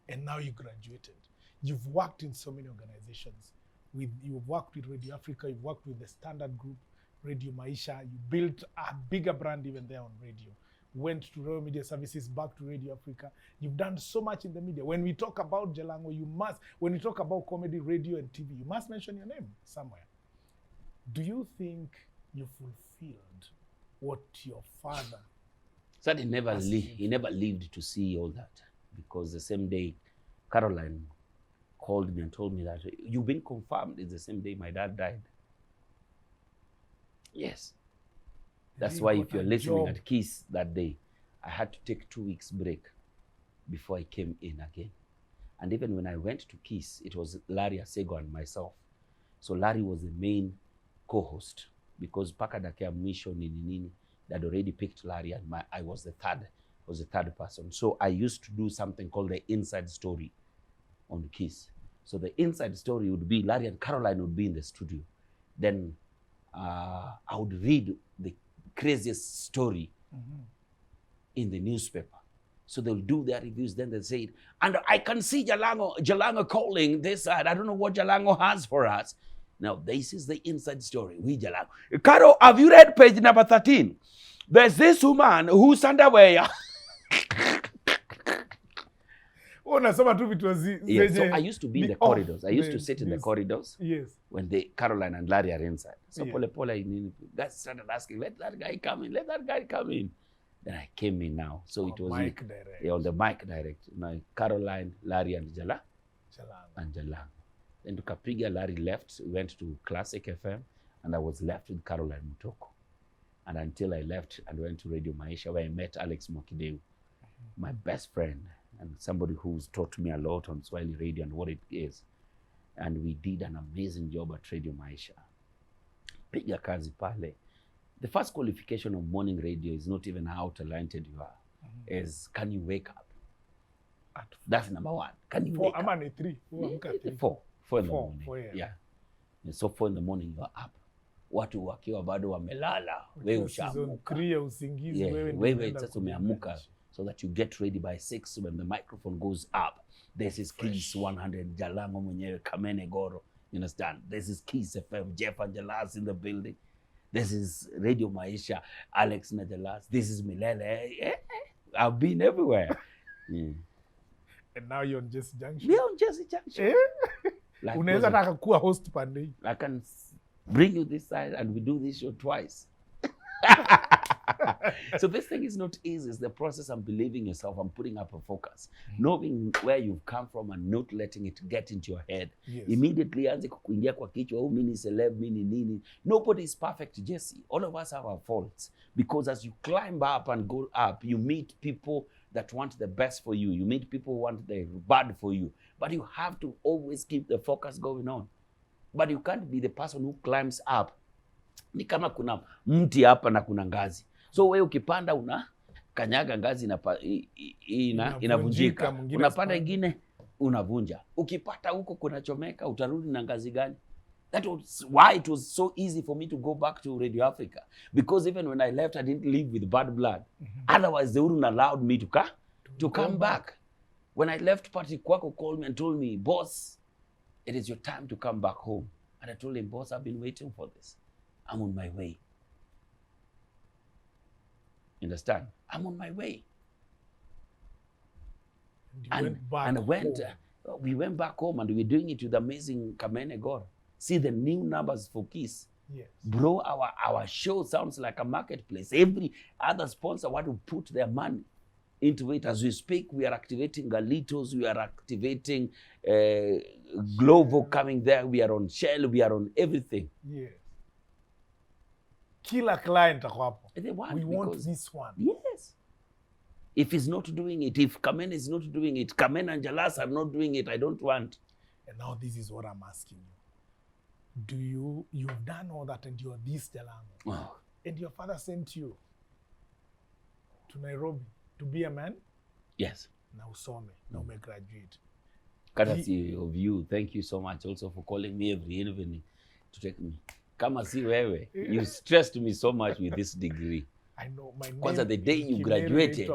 and now you graduated. You've worked in so many organizations. You've worked with Radio Africa, you've worked with the Standard Group, Radio Maisha, you built a bigger brand even there on radio. Went to Royal Media Services, back to Radio Africa. You've done so much in the media. When we talk about Jalang'o, when we talk about comedy, radio, and TV, you must mention your name somewhere. Do you think you fulfilled what your father... So he never lived to see all that, because the same day Caroline called me and told me that you've been confirmed. It's the same day my dad died. Yes. That's why if you're listening at Kiss that day, I had to take 2 weeks break before I came in again. And even when I went to Kiss, it was Larry Asego and myself. So Larry was the main co-host, because Paka Dakea Mission Nini that already picked Larry, and I was the third person. So I used to do something called the inside story on Kiss. So the inside story would be Larry and Caroline would be in the studio. Then I would read the craziest story in the newspaper. So they'll do their reviews, then they'll say, and I can see Jalang'o calling this side. I don't know what Jalang'o has for us. Now, this is the inside story. We Jalang'o. Caro, have you read page number 13? There's this woman who's underwear. Yes, so I used to be in the corridors. I used to sit in the corridors when Caroline and Larry are inside. So Pole, guys started asking, let that guy come in, let that guy come in. Then I came in now. So it was on the mic direct. Caroline, Larry, and Jalang'o. Then to Kapiga, Larry left, went to Classic FM, and I was left with Caroline Mutoko. And until I left and went to Radio Maisha, where I met Alex Mokideu, my best friend, and somebody who's taught me a lot on Swahili radio and what it is. And we did an amazing job at Radio Maisha. Piga kazi pale. The first qualification of morning radio is not even how talented you are. Is can you wake up? That's number one. Can you wake up? I'm at 3. 4 in the morning. Yeah. And so 4 in the morning you are up. Watu wakiwa bado wamelala. Wewe ushamuka. Wewe sasa umeamuka. So that you get ready by 6 when the microphone goes up. This is Kiss 100, Jalang'o mwenyewe, Kamene Goro. You understand? This is Kiss FM, Jeff and Jalas in the building. This is Radio Maisha, Alex na Jalas. This is Milele. I've been everywhere. And now you're on Jessy Junction. We're on Jessy Junction. Unaweza taka kuwa host pande. I can bring you this side and we do this show twice. So this thing is not easy. It's the process of believing yourself and putting up a focus, knowing where you've come from and not letting it get into your head. Immediately anze kuingia kwa kichwa, oh, mini celeb, mini nini. Nobody is perfect, Jessy. All of us have our faults, because as you climb up and go up, you meet people that want the best for you. You meet people who want the bad for you. But you have to always keep the focus going on. But you can't be the person who climbs up. Ni kama kuna mti hapa na kuna ngazi. So wewe ukipanda una kanyaga ngazi inavunjika. Unapanda ingine unavunja. Ukipata huko kuna chomeka, utarudi na ngazi gani? That was why it was so easy for me to go back to Radio Africa. Because even when I left, I didn't leave with bad blood. Otherwise, they wouldn't allowed me to come back. When I left, Patrick Kwako called me and told me, boss, it is your time to come back home. And I told him, boss, I've been waiting for this. I'm on my way. You understand? I'm on my way. We went back home and we were doing it with amazing Kamene God. See the new numbers for Kiss. Yes. Bro, our show sounds like a marketplace. Every other sponsor want to put their money into it. As we speak, we are activating Galitos, we are activating Glovo coming there, we are on Shell, we are on everything. Yes. Killer client, we want this one. Yes. If he's not doing it, if Kamen is not doing it, Kamen and Jalas are not doing it, I don't want. And now this is what I'm asking you. You've done all that and you're this Jalang'o. Oh. And your father sent you to Nairobi to be a man? Yes. Now saw me. Now may graduate. Courtesy of you. Thank you so much also for calling me every evening to take me. Kama si wewe. You stressed me so much with this degree. I know my name. Kwanza the day you graduated.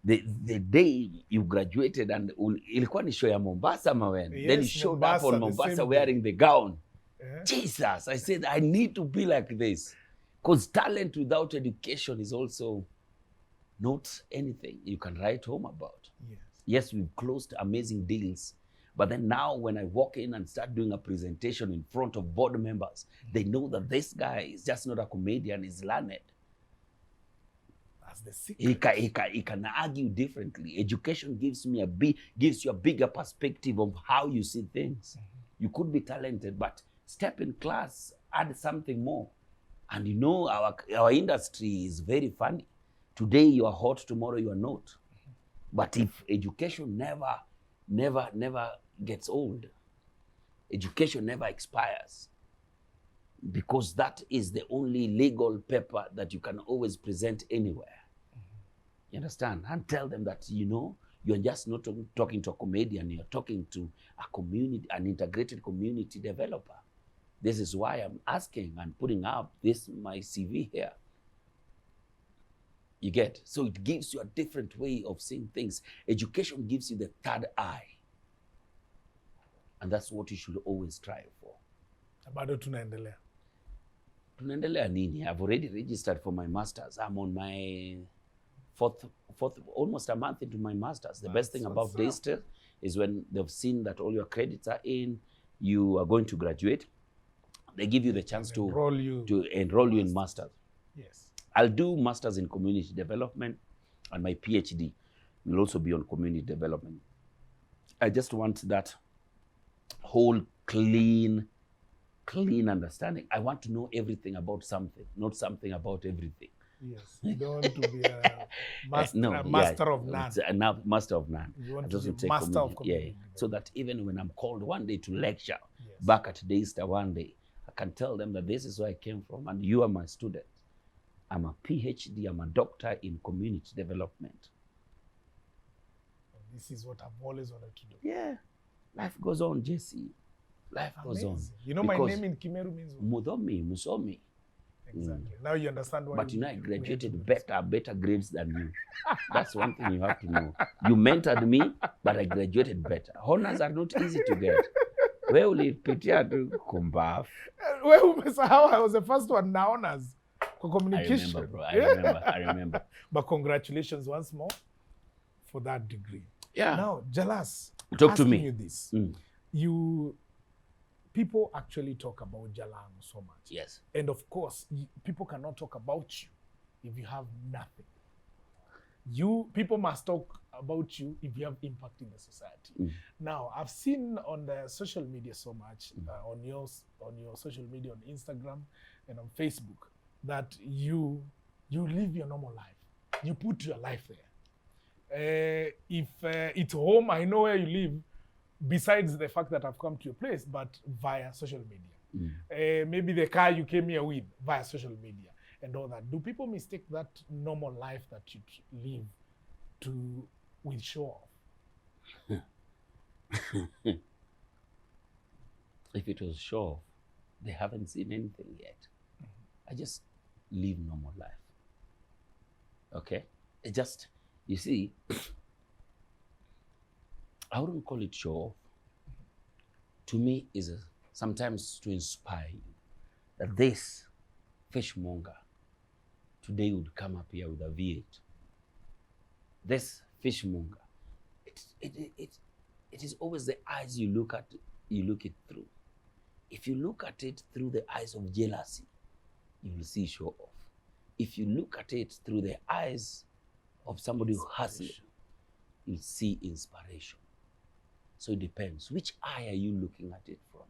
The day you graduated and ilikuwa ni show ya Mombasa mawen. Yes, then you showed Mombasa, up on Mombasa wearing the gown. Yeah. Jesus, I said, I need to be like this. Because talent without education is also not anything you can write home about. Yes. Yes, we've closed amazing deals. But then now when I walk in and start doing a presentation in front of board members, they know that this guy is just not a comedian, he's learned. That's the secret. He can argue differently. Education gives you a bigger perspective of how you see things. You could be talented, but step in class, add something more. And you know, our industry is very funny. Today you are hot, tomorrow you are not. But if education never gets old, education never expires, because that is the only legal paper that you can always present anywhere. You understand? And tell them that, you know, you're just not talking to a comedian, you're talking to a community, an integrated community developer. This is why I'm asking and putting up my CV here. You get? So it gives you a different way of seeing things. Education gives you the third eye. And that's what you should always strive for. Bado tunaendelea. Tunaendelea nini? I've already registered for my master's. I'm on my fourth, almost a month into my master's. The best thing about Daystar is when they've seen that all your credits are in, you are going to graduate, they give you the chance to enroll you in master's. Yes. I'll do master's in community development, and my PhD will also be on community development. I just want that whole clean understanding. I want to know everything about something, not something about everything. Yes, you don't want to be a master of none. Master of none. You want to be master of community. Yeah. So that even when I'm called one day to lecture back at Daystar one day, I can tell them that this is where I came from and you are my student. I'm a PhD, I'm a doctor in community development. This is what I've always wanted to do. Yeah. Life goes on, Jessy. Life goes on. You know, my name in Kimeru means what? Mudomi, Musomi. Exactly. Now you understand why. But you know, I graduated better grades than you. That's one thing you have to know. You mentored me, but I graduated better. Honors are not easy to get. Where will it put you to combat? How I was the first one now honors for communication. I remember, bro. I remember. But congratulations once more for that degree. Yeah. Now, Jalas, talk to me. You this. People actually talk about Jalang'o so much. Yes. And of course, people cannot talk about you if you have nothing. People must talk about you if you have impact in the society. Now, I've seen on the social media so much, on your social media, on Instagram and on Facebook, that you live your normal life. You put your life there. If it's home, I know where you live, besides the fact that I've come to your place, but via social media. Maybe the car you came here with, via social media and all that. Do people mistake that normal life that you live with show off? If it was show, they haven't seen anything yet. I just live normal life. Okay? It just, you see, I wouldn't call it show off. To me, is sometimes to inspire you that this fishmonger today would come up here with a V8. This fishmonger, it is always the eyes you look it through. If you look at it through the eyes of jealousy, you will see show off. If you look at it through the eyes of somebody who hustles, you'll see inspiration. So it depends. Which eye are you looking at it from?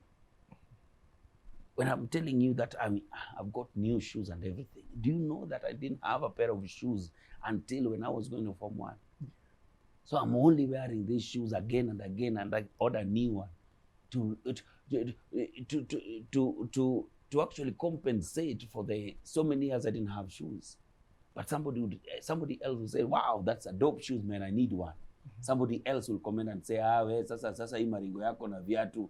When I'm telling you that I've got new shoes and everything, do you know that I didn't have a pair of shoes until when I was going to Form 1? So I'm only wearing these shoes again and again, and I order a new one to actually compensate for the so many years I didn't have shoes. But somebody else will say, wow, that's a dope shoes, man, I need one. Somebody else will comment and say, sasa hii maringo yako na viatu.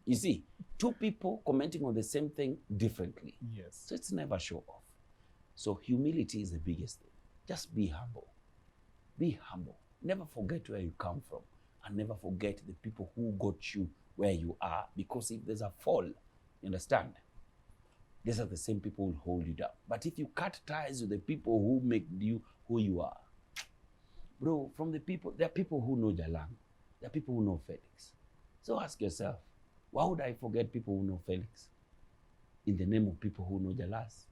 You see, two people commenting on the same thing differently. Yes. So it's never show off. So humility is the biggest thing. Just be humble. Be humble. Never forget where you come from, and never forget the people who got you where you are. Because if there's a fall, you understand? These are the same people who will hold you down. But if you cut ties with the people who make you who you are, bro, from the people, there are people who know Jalang'Oo. There are people who know Felix. So ask yourself, why would I forget people who know Felix in the name of people who know Jalas?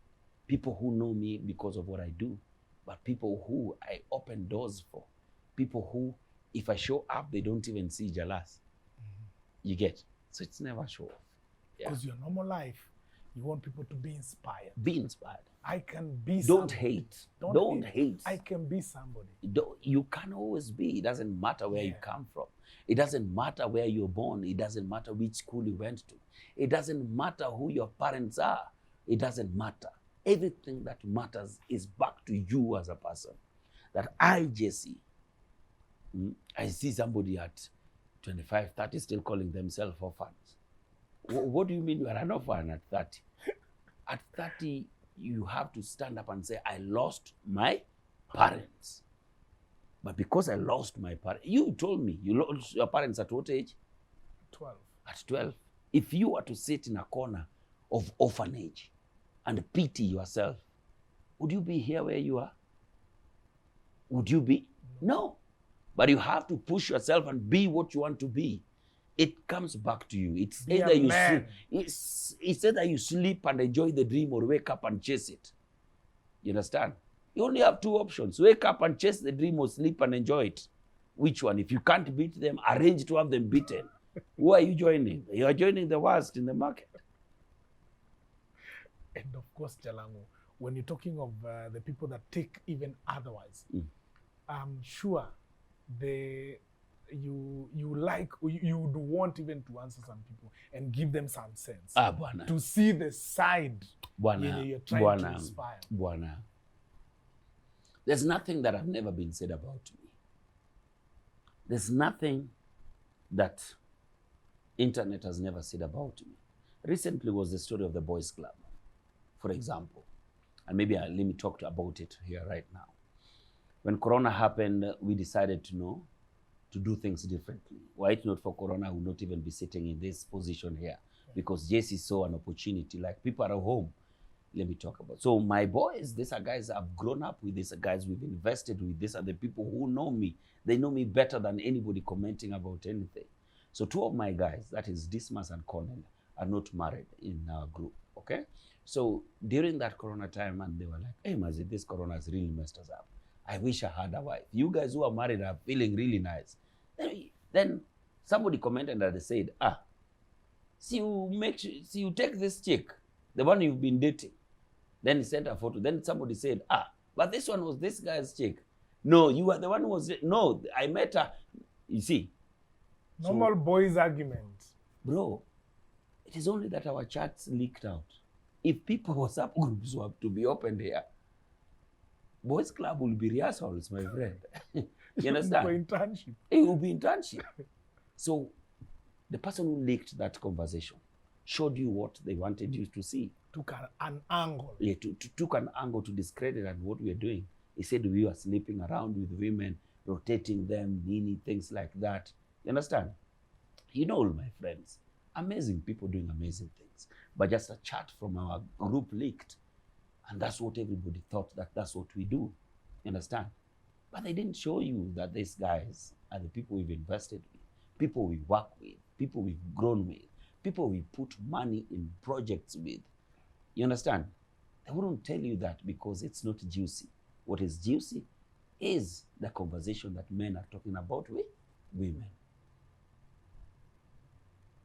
People who know me because of what I do, but people who I open doors for. People who, if I show up, they don't even see Jalas. You get? So it's never show off. Because your normal life, you want people to be inspired. Be inspired. I can be Don't somebody. hate. Don't hate. I can be somebody. You can always be. It doesn't matter where you come from. It doesn't matter where you're born. It doesn't matter which school you went to. It doesn't matter who your parents are. It doesn't matter. Everything that matters is back to you as a person. That I, Jessy, I see somebody at 25, 30 still calling themselves orphans. What do you mean you are an orphan at 30? At 30, you have to stand up and say, I lost my parents. But because I lost my parents, you told me you lost your parents at what age? 12. At 12. If you were to sit in a corner of orphanage and pity yourself, would you be here where you are? Would you be? No. But you have to push yourself and be what you want to be. It comes back to you. It's either you sleep, it's either you sleep and enjoy the dream, or wake up and chase it. You understand? You only have two options. Wake up and chase the dream, or sleep and enjoy it. Which one? If you can't beat them, arrange to have them beaten. Who are you joining? You are joining the worst in the market. And of course, Jalang'Oo, when you're talking of the people that take even otherwise, I'm sure you would want even to answer some people and give them some sense to see the side you're trying to inspire. Bwana. There's nothing that have never been said about me. There's nothing that internet has never said about me. Recently was the story of the boys club, for example. And maybe let me talk about it here right now. When Corona happened, we decided to do things differently. Were it not for Corona, I would not even be sitting in this position here, because Jessy saw an opportunity. Like, people are at home. Let me talk about. So my boys, these are guys I've grown up with. These are guys we've invested with. These are the people who know me. They know me better than anybody commenting about anything. So two of my guys, that is Dismas and Cornell, are not married in our group, okay? So during that Corona time, and they were like, hey, Mazi, this Corona has really messed us up. I wish I had a wife. You guys who are married are feeling really nice. Then somebody commented and they said, see you take this chick, the one you've been dating. Then he sent a photo. Then somebody said, but this one was this guy's chick. No, you are the one who was, no, I met her. You see. Normal boys argument. Bro, it is only that our chats leaked out. If people WhatsApp groups were to be opened here, boys club will be rehearsals, my friend. You understand? Internship. It will be internship. So the person who leaked that conversation showed you what they wanted you to see. Took an angle. Yeah, took an angle to discredit at what we are doing. He said we were sleeping around with women, rotating them, meaning things like that. You understand? You know, all my friends, amazing people doing amazing things. But just a chat from our group leaked. And that's what everybody thought, that's what we do. You understand? But they didn't show you that these guys are the people we've invested with, people we work with, people we've grown with, people we put money in projects with. You understand? They wouldn't tell you that because it's not juicy. What is juicy is the conversation that men are talking about with women.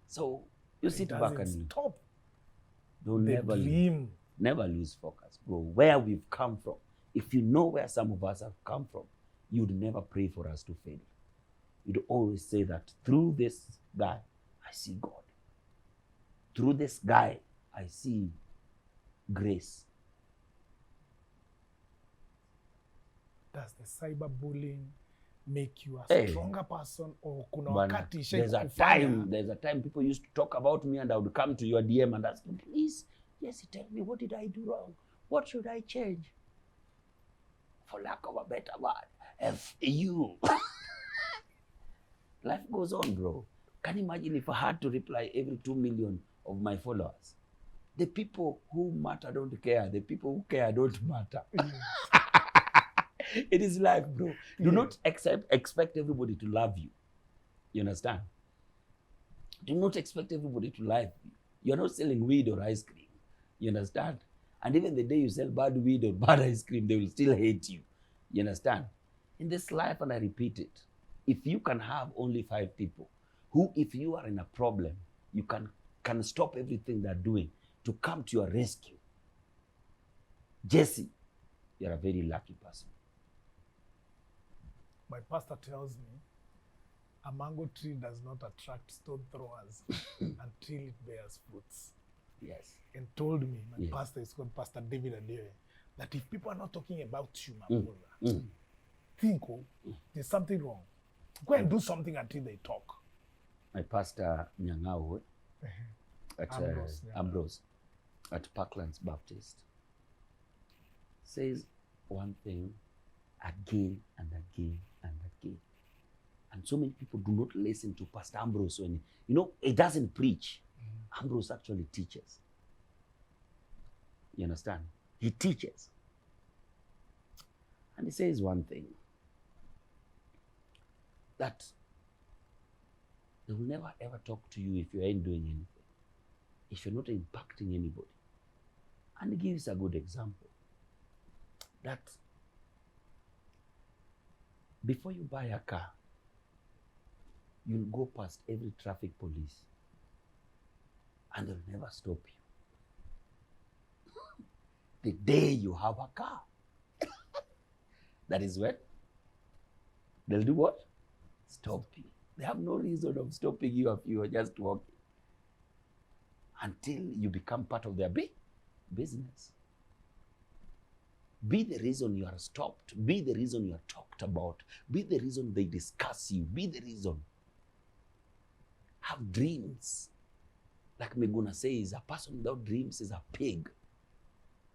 So you sit back and stop. Don't never lose focus, bro. Where we've come from. If you know where some of us have come from, you'd never pray for us to fail. You'd always say that through this guy, I see God. Through this guy, I see grace. Does the cyberbullying make you a stronger person, or kuna wakati there's a time people used to talk about me and I would come to your DM and ask me, please, Jessy, tell me, what did I do wrong? What should I change? For lack of a better word, F-U. Life goes on, bro. Can you imagine if I had to reply every 2 million of my followers? The people who matter don't care. The people who care don't matter. It is life, bro. Do not expect everybody to love you. You understand? Do not expect everybody to like you. You're not selling weed or ice cream. You understand? And even the day you sell bad weed or bad ice cream, they will still hate you. You understand? In this life, and I repeat it, if you can have only 5 people who, if you are in a problem, you can stop everything they're doing to come to your rescue. Jessy, you're a very lucky person. My pastor tells me a mango tree does not attract stone throwers until it bears fruits. Yes. And told me, my pastor is called Pastor David Adewe, that if people are not talking about you, think, there's something wrong. Go and do something until they talk. My pastor Jalang'Oo at Ambrose at Parklands Baptist says one thing again and again and again. And so many people do not listen to Pastor Ambrose when he doesn't preach. Ambrose actually teaches. You understand? He teaches. And he says one thing, that they will never ever talk to you if you ain't doing anything, if you're not impacting anybody. And he gives a good example, that before you buy a car, you'll go past every traffic police and they'll never stop you. The day you have a car, that is when they'll do what? Stop you. They have no reason of stopping you if you are just walking until you become part of their business. Be the reason you are stopped. Be the reason you are talked about. Be the reason they discuss you. Be the reason. Have dreams. Like Meguna says, a person without dreams is a pig.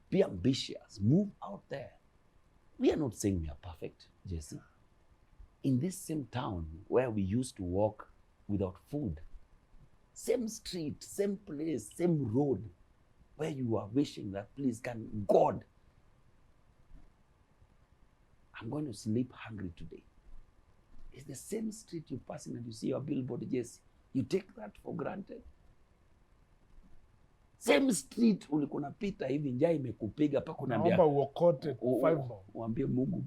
Be ambitious. Move out there. We are not saying we are perfect, Jessy. In this same town where we used to walk without food, same street, same place, same road, where you are wishing that, please, can God, I'm going to sleep hungry today. It's the same street you're passing and you see your billboard, Jessy. You take that for granted. Same street ulikuwa unapita hivi, njaa imekupiga paka unaambia naomba uokote 5 bob. Uambie Mungu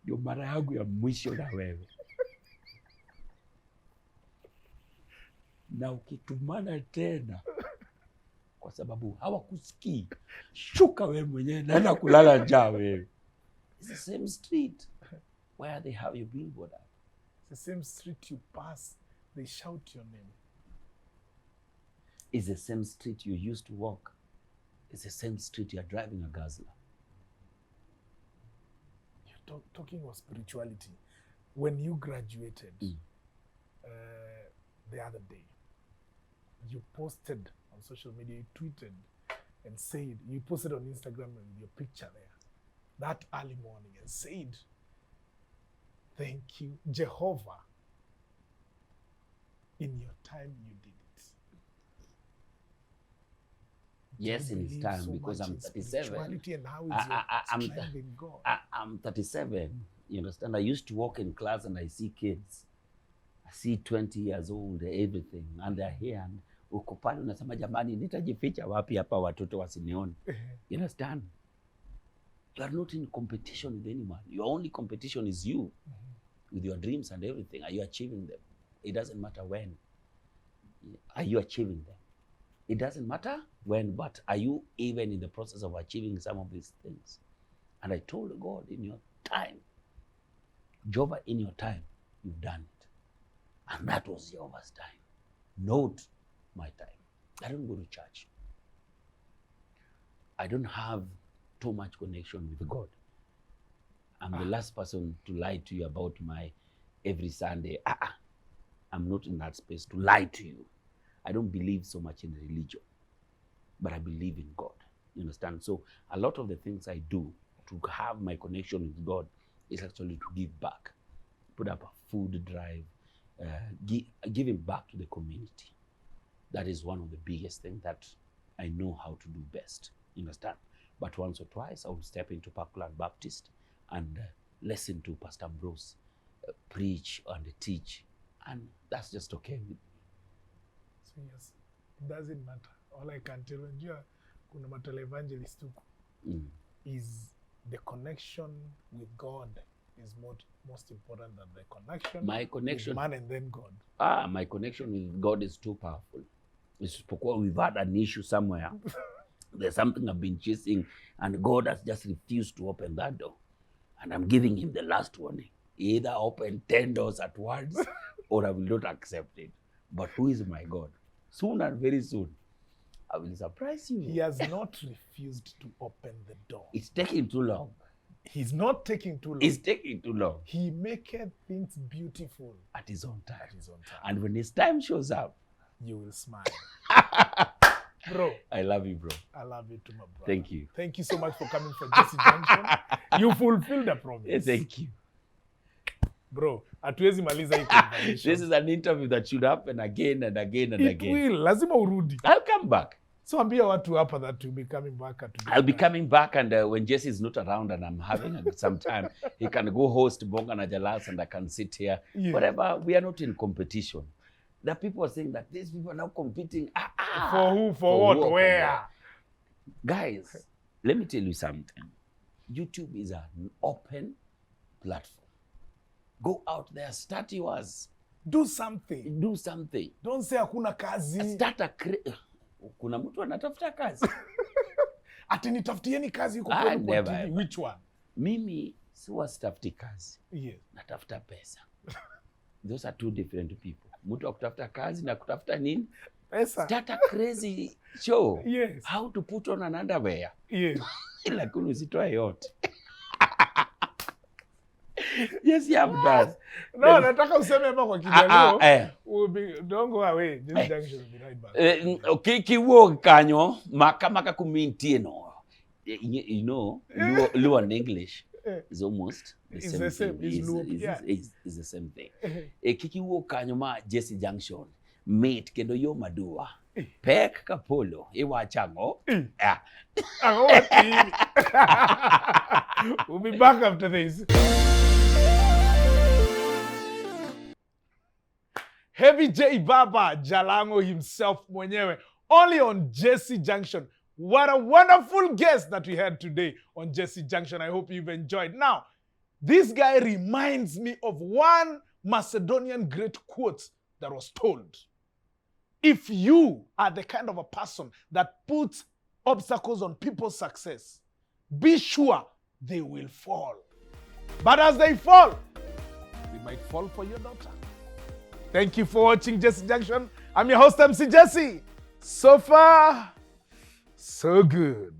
ndio mara yangu ya mwisho na wewe. Na ukitumana tena kwa sababu hawakusikii, shuka wewe mwenyewe naenda kulala njaa wewe. It's the same street where they have your billboard at. It's the same street you pass, they shout your name. It's the same street you used to walk. It's the same street you're driving a Gazla. You're talking about spirituality. When you graduated, the other day. You posted on social media, you tweeted and said, you posted on Instagram with your picture there, that early morning, and said, thank you, Jehovah. In your time, you did it. Yes, in his time, so because I'm 37. And how is your strength in God? I'm 37. You understand? I used to walk in class and I see kids. I see 20 years old, everything, and they're here. And uko pale unasema jamani, nitajificha wapi hapa watoto wasinione. You understand? You are not in competition with anyone. Your only competition is you, with your dreams and everything. Are you achieving them? It doesn't matter when. Are you achieving them? It doesn't matter when, but are you even in the process of achieving some of these things? And I told God, in your time, Jehovah, in your time, you've done it. And that was Jehovah's time, not my time. I don't go to church. I don't have too much connection with God. I'm the last person to lie to you about my every Sunday. I'm not in that space to lie to you. I don't believe so much in religion, but I believe in God. You understand? So a lot of the things I do to have my connection with God is actually to give back. Put up a food drive, giving back to the community. That is one of the biggest things that I know how to do best. You understand? But once or twice, I will step into Parkland Baptist and listen to Pastor Ambrose preach and teach. And that's just okay with me. So yes, it doesn't matter. All I can tell you, kuna matelevangelist is the connection with God is most important than the connection, with man and then God. My connection with God is too powerful. It's because we've had an issue somewhere. There's something I've been chasing, and God has just refused to open that door. And I'm giving him the last warning. Either open 10 doors at once, or I will not accept it. But who is my God? Soon and very soon, I will surprise you. He has not refused to open the door. It's taking too long. He's not taking too long. It's taking too long. He maketh things beautiful. At his own time. At his own time. And when his time shows up, you will smile. Bro. I love you, bro. I love you too, my brother. Thank you. Thank you so much for coming for Jessy Junction. You fulfilled the promise. Yeah, thank you. Bro, hatuwezi maliza hii conversation. This is an interview that should happen again and again and again. It will. Lazima urudi. I'll come back. So ambia watu hapa that you'll be coming back. I'll be coming back, and when Jessy is not around and I'm having some time, he can go host Bonga na Jalas and I can sit here. Yeah. Whatever. We are not in competition. The people are saying that these people are now competing. For who? For what? Where? Guys, let me tell you something. YouTube is an open platform. Go out there, start yours. Do something. Do something. Don't say hakuna kazi. Start a kuna mtu anatafuta kazi. Ati nitafutieni kazi huko kwa TV. Which one? Mimi siwa sitafuti kazi. Yes. Natafuta pesa. Those are two different people. Mtu akutafuta kazi na kutafuta nini? Pesa. Start a crazy show. Yes. How to put on an underwear. Yes. Lakini usitoe yote. Yes, you have done. No, nataka useme hapa kwa Kijaluo. Don't go away. Jessy Junction will be right back. Okay, kiwo kanyo maka kumintieno. You know, Luo and English is almost the same. It's the same thing. Kikiwo kanyo ma Jessy Junction mate kendo yo madua. Pek kapolo iwachango. We'll be back after this. Heavy J Baba, Jalang'Oo himself mwenyewe, only on Jessy Junction. What a wonderful guest that we had today on Jessy Junction. I hope you've enjoyed. Now, this guy reminds me of one Macedonian great quote that was told. If you are the kind of a person that puts obstacles on people's success, be sure they will fall. But as they fall, they might fall for your daughter. Thank you for watching Jessy Junction. I'm your host, MC Jessy. So far, so good.